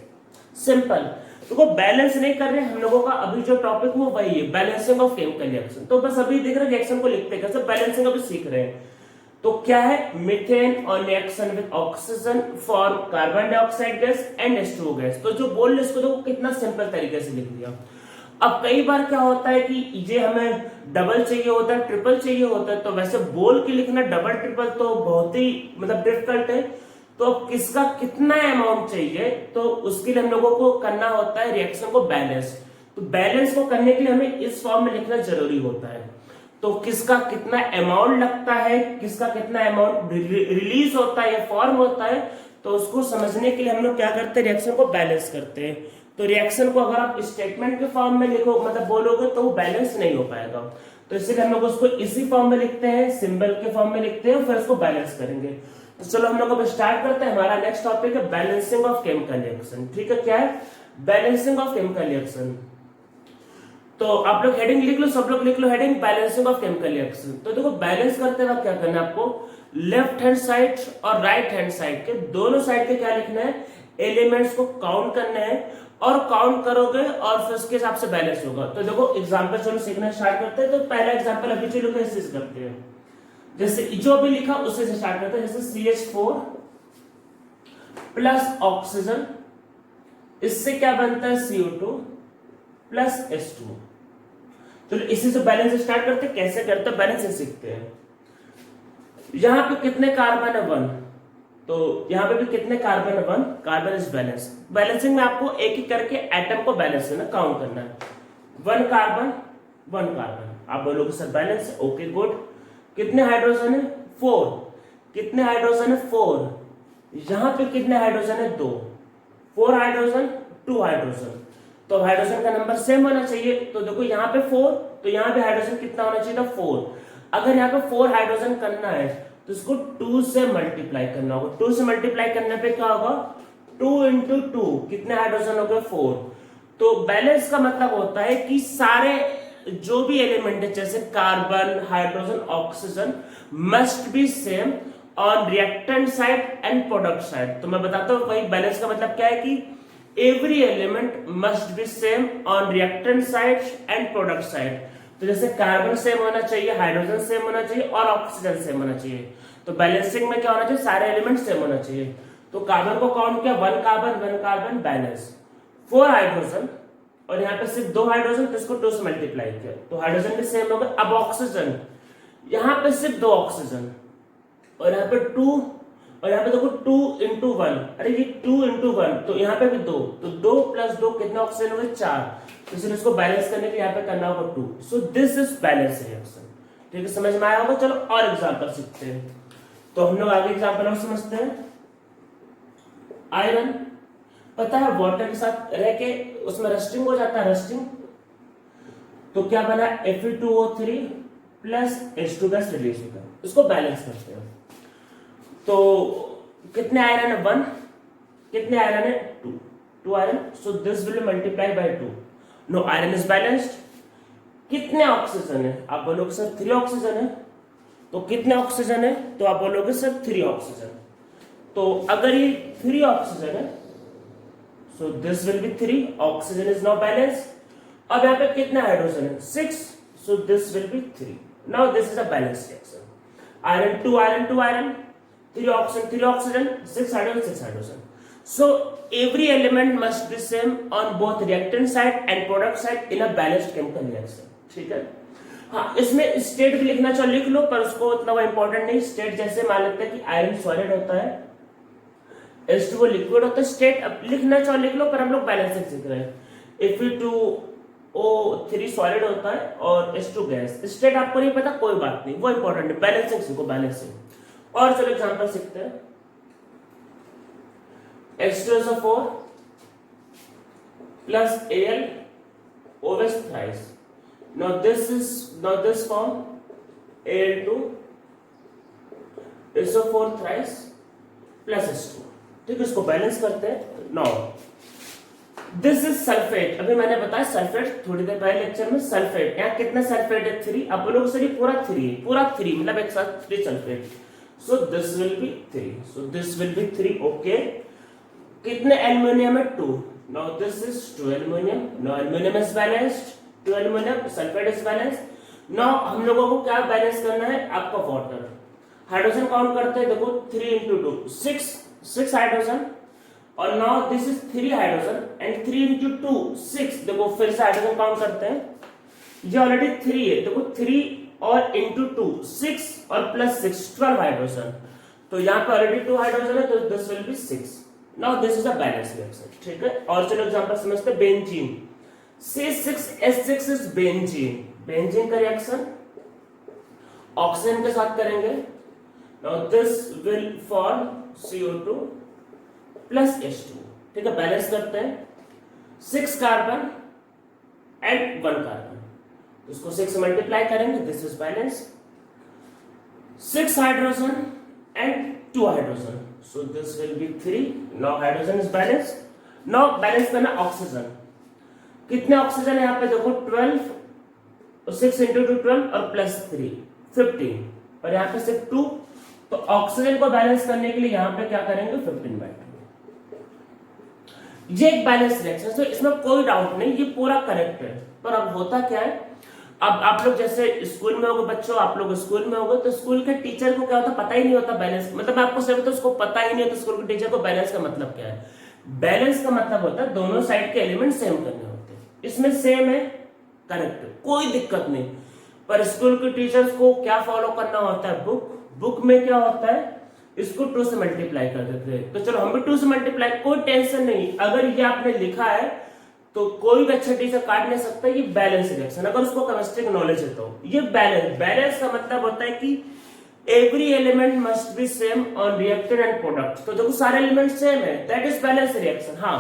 सिंपल। तो वो बैलेंस नहीं कर रहे हम लोगों का, अभी जो टॉपिक वो वही है, बैलेंसिंग ऑफ केमिकल रिएक्शन। तो बस अभी देख रहे हैं रिएक्शन को लिखते हैं कैसे, बैलेंसिंग अभी सीख रहे हैं। तो क्या है, methane on reaction with oxygen form carbon dioxide gas and H2O gas. तो जो बोल रहे इसको देखो कितना सिंपल तरीके से लिख दिया। अब कई बार क्या होता है कि ये हमें डबल चाहिए होता है, ट्रिपल चाहिए होता है, तो वैसे बोल के लिखना डबल ट्रिपल तो बहुत ही मतलब डिफिकल्ट है। तो अब किसका कितना अमाउंट चाहिए, तो उसके लिए हम लोगों को करना होता है रिएक्शन को बैलेंस। तो बैलेंस को करने के लिए हमें इस फॉर्म में लिखना जरूरी होता है। तो किसका कितना अमाउंट लगता है, किसका कितना अमाउंट रिलीज होता है या फॉर्म होता है, तो उसको समझने के लिए हम लोग क्या करते हैं, रिएक्शन को बैलेंस करते हैं। तो रिएक्शन को अगर आप स्टेटमेंट के फॉर्म में लिखो मतलब बोलोगे तो वो बैलेंस नहीं हो पाएगा। तो इसलिए हम लोग उसको इसी फॉर्म में लिखते हैं, सिंबल के फॉर्म में लिखते हैं, फिर उसको बैलेंस करेंगे। तो चलो हम लोग अब स्टार्ट करते हैं। हमारा नेक्स्ट टॉपिक है बैलेंसिंग ऑफ केमिकल रिएक्शन। ठीक है, क्या है बैलेंसिंग ऑफ केमिकल रिएक्शन। तो आप लोग हेडिंग लिख लो, सब लोग लिख लो heading balancing of chemical reaction. तो देखो बैलेंस करते वक्त क्या करना है आपको, लेफ्ट हैंड साइड और राइट हैंड साइड के दोनों साइड के क्या लिखना है, एलिमेंट्स को काउंट करना है, और काउंट करोगे और फिर उसके हिसाब से बैलेंस होगा। तो देखो एग्जांपल चलो सीखना स्टार्ट करते हैं। तो पहला एग्जांपल अभी चलो कैसे करते हैं, जैसे जो भी लिखा उससे से स्टार्ट करते हैं। जैसे CH4 प्लस ऑक्सीजन, इससे क्या बनता है CO2 प्लस H2। चलो इसी से बैलेंस स्टार्ट करते हैं। कैसे करते हैं बैलेंस सीखते हैं। यहां पे कितने कार्बन है 1, तो यहां पे भी कितने कार्बन है 1, कार्बन इज बैलेंस। बैलेंसिंग में आपको एक एक करके एटम को बैलेंस करना, काउंट करना है। 1 कार्बन 1 कार्बन, आप बोलोगे सर बैलेंस है, ओके गुड। कितने हाइड्रोजन है 4, कितने हाइड्रोजन है 4, यहां पे कितने हाइड्रोजन है 2, 4 हाइड्रोजन 2 हाइड्रोजन, तो हाइड्रोजन का नंबर सेम होना चाहिए। तो देखो यहाँ पे 4, तो यहाँ पे हाइड्रोजन कितना होना चाहिए था 4। अगर यहाँ पे 4 हाइड्रोजन करना है तो इसको 2 से मल्टीप्लाई करना होगा। 2 से मल्टीप्लाई करने पे क्या होगा, 2 इंटू 2, कितने हाइड्रोजन हो गए 4। तो बैलेंस का मतलब होता है कि सारे जो भी एलिमेंट है जैसे carbon, hydrogen, oxygen must be same on reactant side and product side. तो मैं बताता हूँ वही बैलेंस का मतलब क्या है कि every element must be same on reactant side and product side। तो जैसे कार्बन सेम होना चाहिए, हाइड्रोजन सेम होना चाहिए और ऑक्सीजन सेम होना चाहिए। तो बैलेंसिंग में क्या होना चाहिए, सारे एलिमेंट सेम होना चाहिए। तो कार्बन को काउंट किया 1 कार्बन 1 कार्बन बैलेंस, 4 हाइड्रोजन और यहाँ पे सिर्फ 2 हाइड्रोजन, तो इसको 2 से मल्टीप्लाई किया तो हाइड्रोजन भी सेम हो गए। अब ऑक्सीजन, यहाँ पे सिर्फ 2 ऑक्सीजन और यहाँ पे 2 और यहाँ पे देखो 2 इंटू 1, अरे ये 2 इंटू 1, तो यहाँ पे भी 2, तो 2 प्लस 2 कितना ऑक्सीजन हो गए 4। तो इसलिए इसको बैलेंस करने के लिए यहाँ पे करना होगा 2। सो दिस इज बैलेंस रिएक्शन। ठीक है, समझ में आया होगा। चलो और एग्जांपल सीखते हैं। तो हम लोग आगे एग्जांपल और समझते हैं। आयरन, पता है वाटर के साथ रह के उसमें रस्टिंग हो जाता है, रस्टिंग। तो क्या बना, Fe2O3 plus H2 gas release होता है। इसको बैलेंस करते हैं। तो कितने आयरन है 1, कितने आयरन है 2 iron, so this will multiply by 2। No iron is balanced. कितने ऑक्सीजन है, आप बोलोगे सर 3 ऑक्सीजन है, तो कितने ऑक्सीजन है, तो आप बोलोगे सर 3 ऑक्सीजन। तो अगर ये 3 ऑक्सीजन है सो this will be 3, oxygen is now balance. अब यहाँ पे कितने हाइड्रोजन है 6, सो this will be 3। Now this is a balance reaction. Iron 2 iron 2 iron, 3 oxygen 6 hydrogen 6 hydrogen। So every element must be same on both reactant side and product side in a balanced chemical reaction। ठीक है, हाँ इसमें state भी लिखना चाहो लिख लो, पर उसको उतना वो इंपॉर्टेंट नहीं। स्टेट जैसे मान लेते हैं कि आयरन सॉलिड होता है, H2O लिक्विड होता है, स्टेट लिखना चाहो लिख लो, पर हम लोग बैलेंसिंग सीख रहे हैं। Fe2O3 सॉलिड होता है और H2 गैस। स्टेट आपको नहीं पता कोई बात नहीं, वो इंपॉर्टेंट है, बैलेंसिंग सीखो बैलेंसिंग। और चलो एग्जांपल सीखते हैं। H2SO4 plus Al OH thrice। Now this form Al2 SO4 thrice plus H2। ठीक है, इसको बैलेंस करते हैं। Now this is sulphate. अभी मैंने बताया सल्फेट थोड़ी देर पहले लेक्चर में। सल्फेट यहाँ कितना सल्फेट है 3, आप बोलोगे सर ये पूरा 3 पूरा 3 मतलब एक साथ 3 sulphate. So this will be 3, so this will be 3, okay। कितने एल्युमिनियम है 2, now this is 2 aluminium, now aluminium is balanced, 2 aluminium, sulphate is balanced। now हम लोगों को क्या बैलेंस करना है, आपका वाटर। हाइड्रोजन काउंट करते हैं, देखो 3 इंटू 2 6 हाइड्रोजन, और now this is 3 hydrogen and 3 into 2 6। देखो फिर से हाइड्रोजन काउंट करते हैं, ये ऑलरेडी 3 है, देखो 3 और इंटू 2 6 और प्लस 6 12 हाइड्रोजन। तो यहाँ पे ऑलरेडी 2 हाइड्रोजन है, तो this will be 6। Now this is a balance reaction. ठीक है, और चलो एग्जांपल समझते हैं। Benzene, C6H6 is benzene. Benzene का रिएक्शन ऑक्सीजन के साथ करेंगे। Now this will form CO2 plus H2। ठीक है, बैलेंस करते हैं। 6 कार्बन एंड 1 कार्बन, इसको 6 से मल्टीप्लाई करेंगे, this is balance. 6 hydrogen and 2 hydrogen, so this will be 3। Now hydrogen is balance. Now balance करना ऑक्सीजन। कितने ऑक्सीजन है यहाँ पे देखो 12, 6 इंटू 2 12 और +3 15 और यहाँ पे सिर्फ 2। तो ऑक्सीजन को बैलेंस करने के लिए यहाँ पे क्या करेंगे 15/2। ये एक बैलेंस रिएक्शन, तो इसमें कोई डाउट नहीं, ये पूरा करेक्ट है। पर अब होता क्या है, अब आप लोग जैसे स्कूल में होगे बच्चों, आप लोग स्कूल में होगे तो स्कूल के टीचर को क्या होता पता ही नहीं होता बैलेंस, मतलब मैं आपको सही तो उसको पता ही नहीं होता स्कूल के टीचर को बैलेंस का मतलब क्या है। बैलेंस का मतलब होता है दोनों साइड के एलिमेंट सेम करने होते हैं। इसमें सेम है, करेक्ट, कोई दिक्कत नहीं। पर स्कूल के टीचर्स को क्या फॉलो करना होता है, बुक में क्या होता है, इसको 2 से मल्टीप्लाई कर देते हैं। तो चलो हम भी 2 से मल्टीप्लाई, कोई टेंशन नहीं। अगर ये आपने लिखा है तो कोई भी अच्छा टीचर काट नहीं सकता। ये बैलेंस रिएक्शन, अगर उसको केमिस्ट्री का नॉलेज है तो ये बैलेंस का मतलब होता है कि every element must be same on reacted and product. तो देखो सारे एलिमेंट सेम है, दैट इज बैलेंस रिएक्शन। हाँ,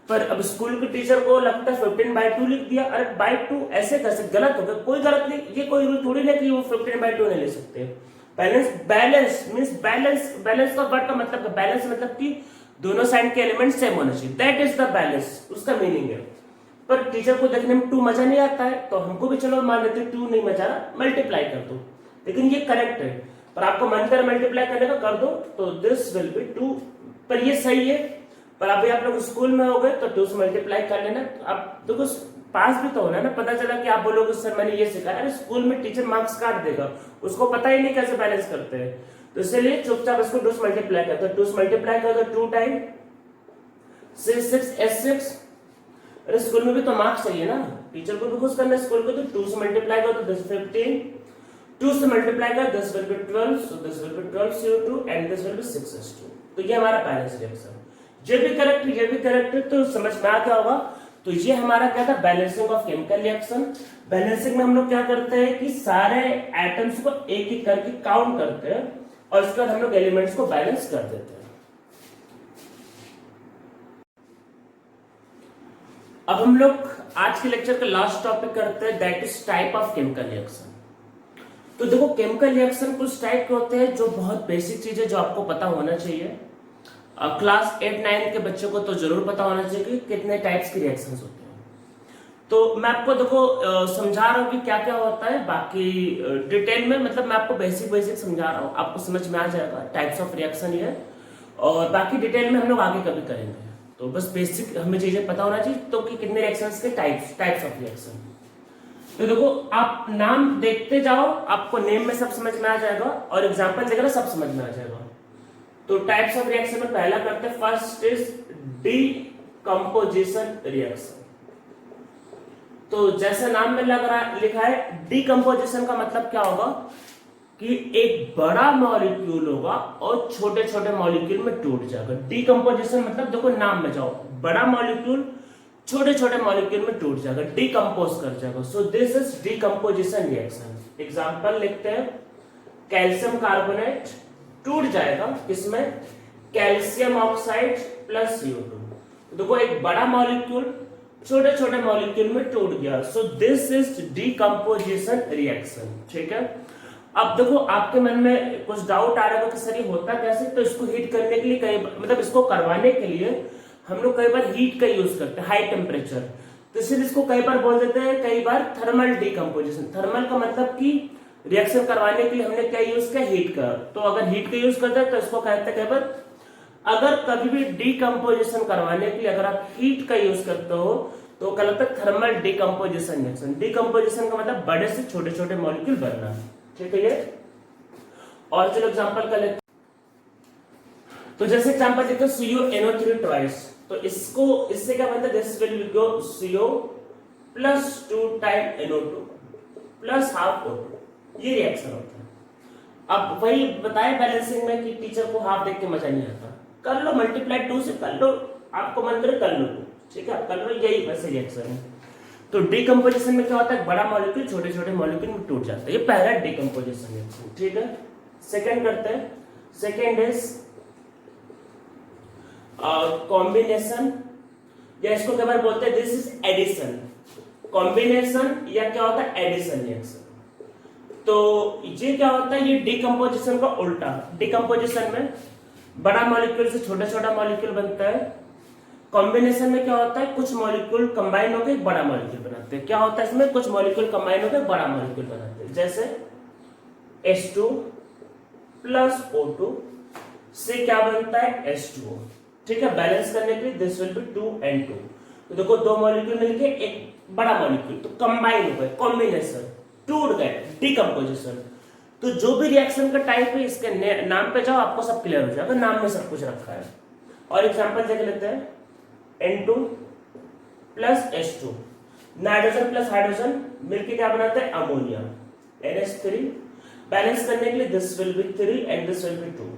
पर अब स्कूल के टीचर को लगता है 15/2 लिख दिया, अरे बाई 2 ऐसे कैसे, गलत हो गया। कोई गलत नहीं, ये कोई रूल थोड़ी नहीं कि वो 15/2 नहीं ले सकते। बैलेंस मींस बैलेंस का वर्ड का मतलब है, बैलेंस मतलब कि दोनों साइड के एलिमेंट सेम होने चाहिए, दैट इज द बैलेंस, उसका मीनिंग है। पर टीचर को देखने में 2 मजा नहीं आता है, तो हमको भी चलो मान लेते 2 नहीं मजा रहा, मल्टीप्लाई कर दो। लेकिन ये करेक्ट है, पर आपको मन कर मल्टीप्लाई करने का कर दो, तो दिस विल बी 2। पर ये सही है। पर अभी आप लोग स्कूल में हो गए तो 2 से मल्टीप्लाई कर लेना। आप देखो पास भी तो होना ना, पता चला कि आप बोलोगे सर मैंने ये सिखाया, अरे स्कूल में टीचर मार्क्स काट देगा, उसको पता ही नहीं कैसे बैलेंस करते हैं। तो इसलिए चुपचाप इसको 2 से मल्टीप्लाई कर दो। 2 से मल्टीप्लाई कर दो 2 टाइम 6 S6। अरे स्कूल में भी तो मार्क्स चाहिए ना, टीचर को भी खुश करना है स्कूल को। तो 2 से मल्टीप्लाई कर दो 10 15, 2 से मल्टीप्लाई कर 10 will be 12, so this will be 12 CO2 and this will be 6S2। तो ये हमारा बैलेंस रिएक्शन, ये भी करेक्ट है, ये भी करेक्ट है। तो समझ में आ क्या होगा, तो ये हमारा क्या था, balancing of chemical reaction. Balancing में हम लोग क्या करते हैं कि सारे एटम्स को एक एक करके काउंट करते हैं और उसके बाद हम लोग एलिमेंट्स को बैलेंस कर देते हैं। अब हम लोग आज के लेक्चर का लास्ट टॉपिक करते हैं, that is type of chemical reaction. तो देखो केमिकल रिएक्शन कुछ टाइप के होते हैं जो बहुत बेसिक चीज है, जो आपको पता होना चाहिए। क्लास 8-9 के बच्चों को तो जरूर पता होना चाहिए कि कितने टाइप्स के रिएक्शंस होते हैं। तो मैं आपको देखो समझा रहा हूँ कि क्या क्या होता है, बाकी डिटेल में मतलब मैं आपको बेसिक समझा रहा हूँ, आपको समझ में आ जाएगा टाइप्स ऑफ रिएक्शन ये। और बाकी डिटेल में हम लोग आगे कभी करेंगे। तो बस बेसिक हमें चीजें पता होना चाहिए तो कि कितने रिएक्शंस के टाइप्स ऑफ रिएक्शन। तो देखो आप नाम देखते जाओ, आपको नेम में सब समझ में आ जाएगा और एग्जांपल देकर सब समझ में आ जाएगा। तो टाइप्स ऑफ रिएक्शन में पहला करते हैं, फर्स्ट इज डीकंपोजिशन रिएक्शन। तो जैसा नाम में लिखा है डीकंपोजिशन का मतलब क्या होगा कि एक बड़ा मॉलिक्यूल होगा और छोटे छोटे मॉलिक्यूल में टूट जाएगा। डीकंपोजिशन मतलब देखो नाम में जाओ, बड़ा मॉलिक्यूल छोटे छोटे मॉलिक्यूल में टूट जाएगा, डीकंपोज कर जाएगा। सो this is decomposition reaction. Example लिखते हैं, कैल्शियम कार्बोनेट टूट जाएगा किसमें, कैल्शियम ऑक्साइड प्लस CO2। देखो एक बड़ा मॉलिक्यूल छोटे छोटे मॉलिक्यूल में टूट गया, सो दिस इज डीकंपोजिशन रिएक्शन। ठीक है, अब देखो आपके मन में कुछ डाउट आ रहा होगा कि सर ये होता कैसे। तो इसको हीट करने के लिए कई मतलब इसको करवाने के लिए हम लोग कई बार हीट का यूज करते हैं, हाई टेम्परेचर। तो इसलिए इसको कई बार बोल देते हैं, कई बार थर्मल डीकंपोजिशन। थर्मल का मतलब कि रिएक्शन करवाने के लिए हमने क्या यूज किया, हीट का। तो अगर हीट का यूज करते हैं तो इसको कहते हैं कई बार, अगर कभी भी डीकंपोजिशन करवाने के लिए अगर आप हीट का यूज करते हो तो क्या लगता है, थर्मल डीकंपोजिशन रिएक्शन। डीकंपोजिशन का मतलब बड़े से छोटे छोटे मॉलिक्यूल बनना। ठीक है, ये और चलो एग्जांपल कर लेते। तो जैसे एग्जांपल देखो CuNO3 ट्वाइस, तो इससे क्या बनता है, this will go CO plus 2 time NO2 plus half O2। ये रिएक्शन होता है। अब वही बताए बैलेंसिंग में कि टीचर को हाफ देख के मजा नहीं आता, कर लो मल्टीप्लाई 2 से कर लो, आपको मन करे कर लो। ठीक है, आप कर लो, यही वैसे रिएक्शन है। तो डीकंपोजिशन में क्या होता है, बड़ा मॉलिक्यूल छोटे छोटे मॉलिक्यूल में टूट जाता है। ये पहला डीकंपोजिशन रिएक्शन। ठीक है, सेकंड करते हैं, सेकंड इज कॉम्बिनेशन, या इसको क्या बार बोलते हैं, दिस इज एडिशन। कॉम्बिनेशन या क्या होता है, एडिशन रिएक्शन। तो ये क्या होता है, ये डीकंपोजिशन का उल्टा। डीकंपोजिशन में बड़ा मॉलिक्यूल से छोटा छोटा मॉलिक्यूल बनता है, कॉम्बिनेशन में क्या होता है, कुछ मॉलिक्यूल कंबाइन होकर एक बड़ा मॉलिक्यूल बनाते हैं। क्या होता है इसमें, कुछ मॉलिक्यूल कंबाइन होकर बड़ा मॉलिक्यूल बनाते हैं। जैसे H2 प्लस O2 से क्या बनता है H2O। ठीक है, बैलेंस करने के लिए दिस विल बी 2 and 2। तो देखो दो मॉलिक्यूल मिलके एक बड़ा मॉलिक्यूल तो कंबाइन हो गए, कॉम्बिनेशन, टूट गए, डिकम्पोजिशन। तो जो भी रिएक्शन का टाइप है इसके नाम पे जाओ, आपको सब क्लियर हो जाएगा, नाम में सब कुछ रखा है। और एग्जांपल देख लेते हैं, N2 plus H2, nitrogen plus hydrogen मिलके क्या बनाते हैं, अमोनिया, NH3। बैलेंस करने के लिए this will be 3 and this will be 2।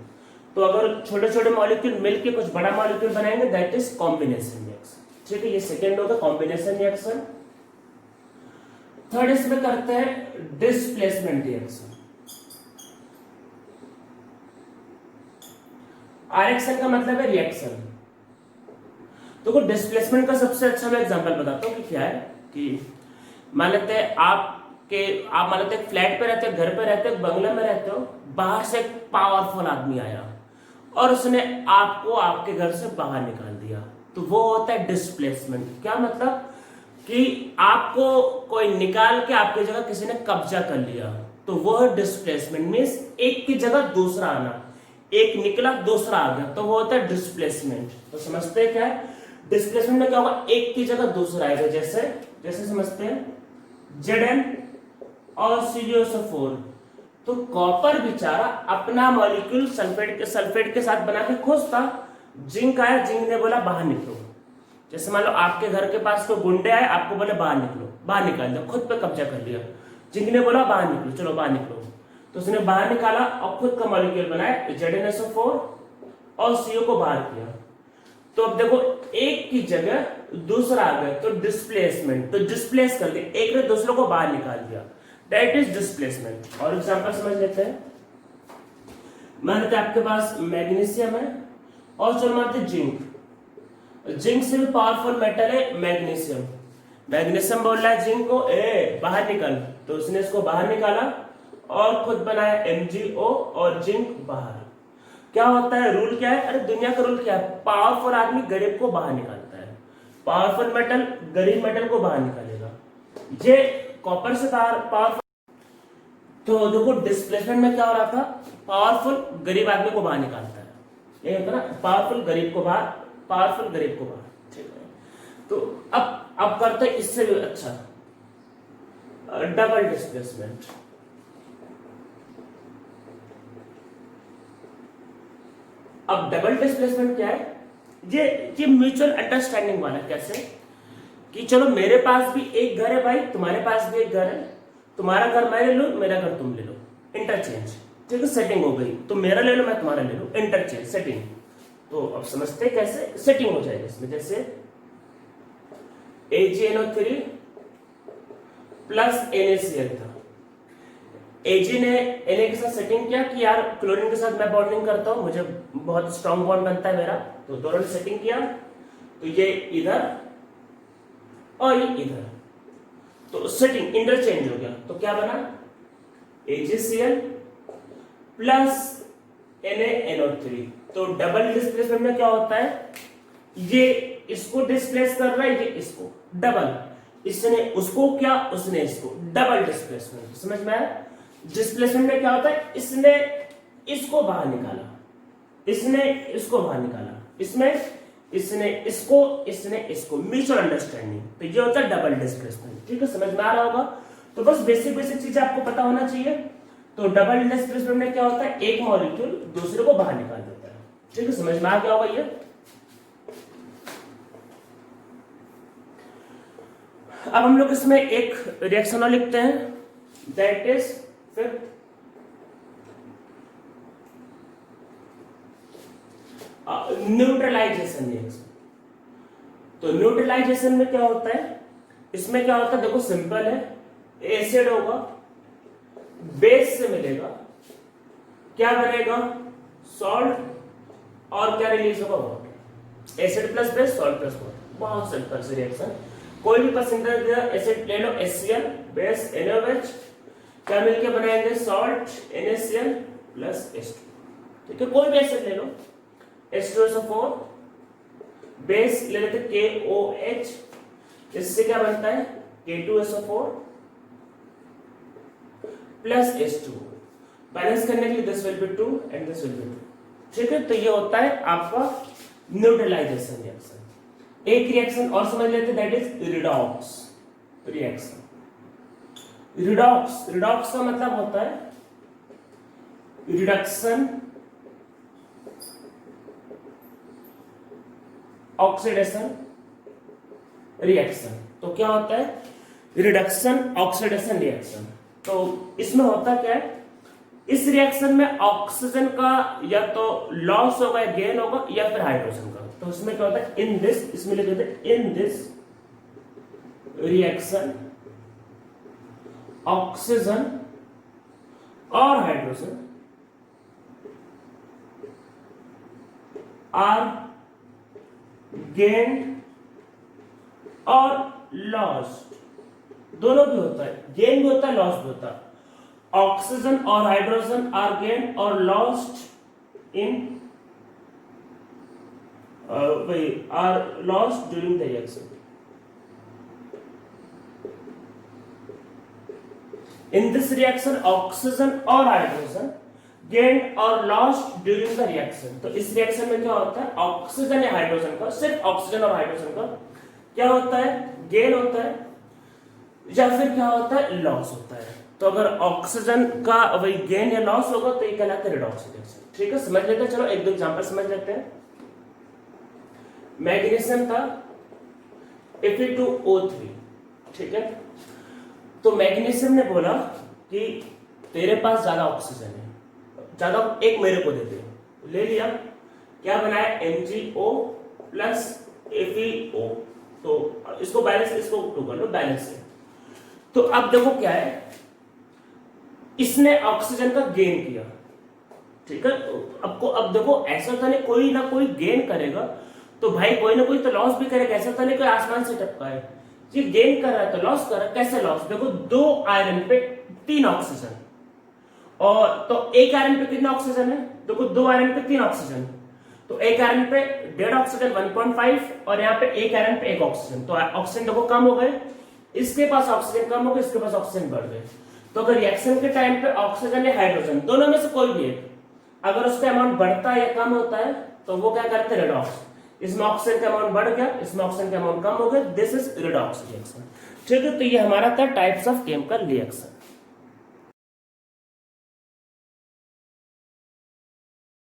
तो अगर छोटे छोटे मॉलिक्यूल मिलके कुछ बड़ा मॉलिक्यूल बनाएंगे, दैट इज कॉम्बिनेशन रिएक्शन। ठीक है, ये सेकेंड होगा कॉम्बिनेशन रिएक्शन। थर्ड इसमें करते हैं डिस्प्लेसमेंट रिएक्शन। आरएक्शन का मतलब है रिएक्शन। तो डिस्प्लेसमेंट का सबसे अच्छा मैं एग्जांपल बताता हूँ कि क्या है, कि मान लेते हैं आप मान लेते हैं फ्लैट पे रहते हो, घर पे रहते हो, बंगले में रहते हो, बाहर से एक पावरफुल आदमी आया और उसने आपको आपके घर से बाहर निकाल दिया, तो वो होता है डिस्प्लेसमेंट। क्या मतलब कि आपको कोई निकाल के आपकी जगह किसी ने कब्जा कर लिया, तो वो है डिस्प्लेसमेंट। मींस एक की जगह दूसरा आना, एक निकला दूसरा आ गया, तो वो होता है डिस्प्लेसमेंट। तो समझते हैं क्या है डिस्प्लेसमेंट में, क्या होगा, एक की जगह दूसरा आएगा। जैसे समझते हैं Zn और CuSO4। तो कॉपर बेचारा अपना मॉलिक्यूल सल्फेट के साथ बना के खुश था, जिंक आया, जिंक ने बोला बाहर निकलो। जैसे मान लो आपके घर के पास कोई गुंडे आए, आपको बोले बाहर निकलो, बाहर निकाल दिया, खुद पे कब्जा कर लिया। जिंक ने बोला बाहर निकलो, चलो बाहर निकलो, तो उसने बाहर निकाला और खुद का मॉलिक्यूल बनाया ZnSO4 और CO को बाहर किया। तो अब देखो एक की जगह दूसरा आ गया, तो डिस्प्लेसमेंट, तो डिस्प्लेस कर दिया, एक ने दूसरे को बाहर निकाल दिया, दैट इज डिस्प्लेसमेंट। और एग्जांपल समझ लेते हैं, मान लेते हैं आपके पास मैग्नीशियम है और चलो मानते हैं जिंक से भी पावरफुल मेटल है मैग्नीशियम। मैग्नीशियम बोल रहा है जिंक को बाहर निकल, तो उसने इसको बाहर निकाला और खुद बनाया MgO और जिंक बाहर। क्या होता है, रूल क्या है, अरे दुनिया का रूल क्या है, पावरफुल आदमी गरीब को बाहर निकालता है, पावरफुल मेटल गरीब मेटल को बाहर निकालेगा। ये कॉपर से पावरफुल। तो देखो डिस्प्लेसमेंट में क्या हो रहा था, पावरफुल गरीब आदमी को बाहर निकालता है, ये होता ना, पावरफुल गरीब को बाहर, पावरफुल गरीब को बाहर। ठीक है, तो अब करते हैं इससे भी अच्छा, डबल डिस्प्लेसमेंट। अब डबल डिस्प्लेसमेंट क्या है, ये म्यूचुअल अंडरस्टैंडिंग वाला। कैसे कि चलो मेरे पास भी एक घर है भाई, तुम्हारे पास भी एक घर है, तुम्हारा घर मैं ले लो, मेरा घर तुम ले लो, इंटरचेंज। ठीक है, सेटिंग हो गई, तो मेरा ले लो मैं तुम्हारा ले लो, इंटरचेंज, सेटिंग। तो अब समझते हैं कैसे सेटिंग हो जाएगी इसमें। जैसे AgNO3 प्लस NaCl था, Ag ने Na के साथ सेटिंग किया कि यार क्लोरीन के साथ मैं बॉन्डिंग करता हूं, मुझे बहुत स्ट्रॉन्ग बॉन्ड बनता है मेरा, तो दोनों ने सेटिंग किया, तो ये इधर और ये इधर, तो सेटिंग इंटरचेंज हो गया। तो क्या बना, AgCl प्लस NaNO3। तो डबल डिस्प्लेसमेंट में क्या होता है, ये इसको डिस्प्लेस कर रहा है, ये इसको, डबल, इसने उसको क्या, उसने इसको, डबल डिस्प्लेसमेंट। समझ में आया? डिस्प्लेसमेंट में क्या होता है, इसने इसको बाहर निकाला, इसने इसको बाहर निकाला, इसमें इसने इसको, म्यूचुअल अंडरस्टैंडिंग। तो ये होता है डबल डिस्प्लेसमेंट। ठीक है, समझ में आ रहा होगा? तो बस बेसिक चीजें आपको पता होना चाहिए। तो डबल डिस्प्लेसमेंट में क्या होता है, एक मॉलिक्यूल दूसरे को बाहर निकाल देता है। ठीक है, समझ में आ गया होगा ये। अब हम लोग इसमें एक रिएक्शन और लिखते हैं, that is fifth neutralization reaction. तो न्यूट्रलाइजेशन में क्या होता है, इसमें क्या होता है, देखो सिंपल है, एसिड होगा, बेस से मिलेगा, क्या बनेगा, सॉल्ट, और क्या रिलीज होगा, water. Acid plus base, salt plus water, बहुत सिंपल से रिएक्शन। कोई भी पसंदीदा एसिड ले लो, HCl, बेस NaOH, क्या मिलके बनाएंगे, सॉल्ट NaCl प्लस H2। ठीक है, कोई भी एसिड ले लो, H2SO4, बेस ले लेते KOH, इससे क्या बनता है K2SO4 प्लस H2, बैलेंस करने के लिए this will be 2 and this will be 2, ठीक है। तो ये होता है आपका न्यूट्रलाइजेशन रिएक्शन। एक रिएक्शन और समझ लेते, that is redox reaction. Redox का मतलब होता है रिडक्शन, ऑक्सीडेशन, रिएक्शन। तो क्या होता है रिडक्शन ऑक्सीडेशन रिएक्शन। तो इसमें होता क्या है, इस रिएक्शन में ऑक्सीजन का या तो लॉस होगा या गेन होगा या फिर हाइड्रोजन का। तो इसमें क्या होता है इन दिस, इसमें लिख देते हैं इन दिस रिएक्शन ऑक्सीजन और हाइड्रोजन आर गेन और लॉस्ट, दोनों भी होता है, गेन भी होता है लॉस भी होता है। ऑक्सीजन और हाइड्रोजन आर गेन और lost in are lost during the reaction. In this reaction oxygen और हाइड्रोजन गेन और लॉस्ट ड्यूरिंग द रिएक्शन। तो इस रिएक्शन में क्या होता है ऑक्सीजन या हाइड्रोजन का, सिर्फ ऑक्सीजन और हाइड्रोजन का क्या होता है गेन होता है या फिर क्या होता है लॉस होता है। तो अगर ऑक्सीजन का वही गेन या लॉस होगा तो ये कहलाता है रिडॉक्स रिएक्शन, ठीक है। समझ लेते हैं, चलो एक दो एग्जांपल समझ लेते हैं। मैग्नीशियम था Fe2O3, ठीक है। तो मैग्नीशियम ने बोला कि तेरे पास ज्यादा ऑक्सीजन है, ज्यादा एक मेरे को दे दे, ले लिया, क्या बनाया MgO प्लस FeO। तो इसको बैलेंस, इसको टू कर लो बैलेंस से। तो अब देखो क्या है, इसने ऑक्सीजन का गेन किया, ठीक है। आपको अब देखो ऐसा था नहीं कोई ना कोई गेन करेगा तो भाई कोई ना कोई तो लॉस भी करेगा। ऐसा था नहीं कोई आसमान से टपका है, ये गेन कर रहा है तो लॉस कर रहा है। कैसे लॉस, देखो 2 आयरन पे 3 ऑक्सीजन, और तो एक आयरन पे कितना ऑक्सीजन है, देखो 2 आयरन पे 3 ऑक्सीजन, तो एक आयरन पे 1.5 ऑक्सीजन 1.5 और यहाँ पे एक आयरन पे 1 ऑक्सीजन। तो ऑक्सीजन देखो कम हो गए, इसके पास ऑक्सीजन कम हो गए, इसके पास ऑक्सीजन बढ़ गए। तो अगर रिएक्शन के टाइम पे ऑक्सीजन या हाइड्रोजन दोनों में से कोई भी एक अगर उसका अमाउंट बढ़ता है या कम होता है तो वो क्या करते हैं रिडॉक्स। इसमें ऑक्सीजन का अमाउंट बढ़ गया, इसमें ऑक्सीजन का अमाउंट कम हो गया, दिस इज रिडॉक्स रिएक्शन, ठीक है। तो ये हमारा था टाइप्स ऑफ केमिकल रिएक्शन।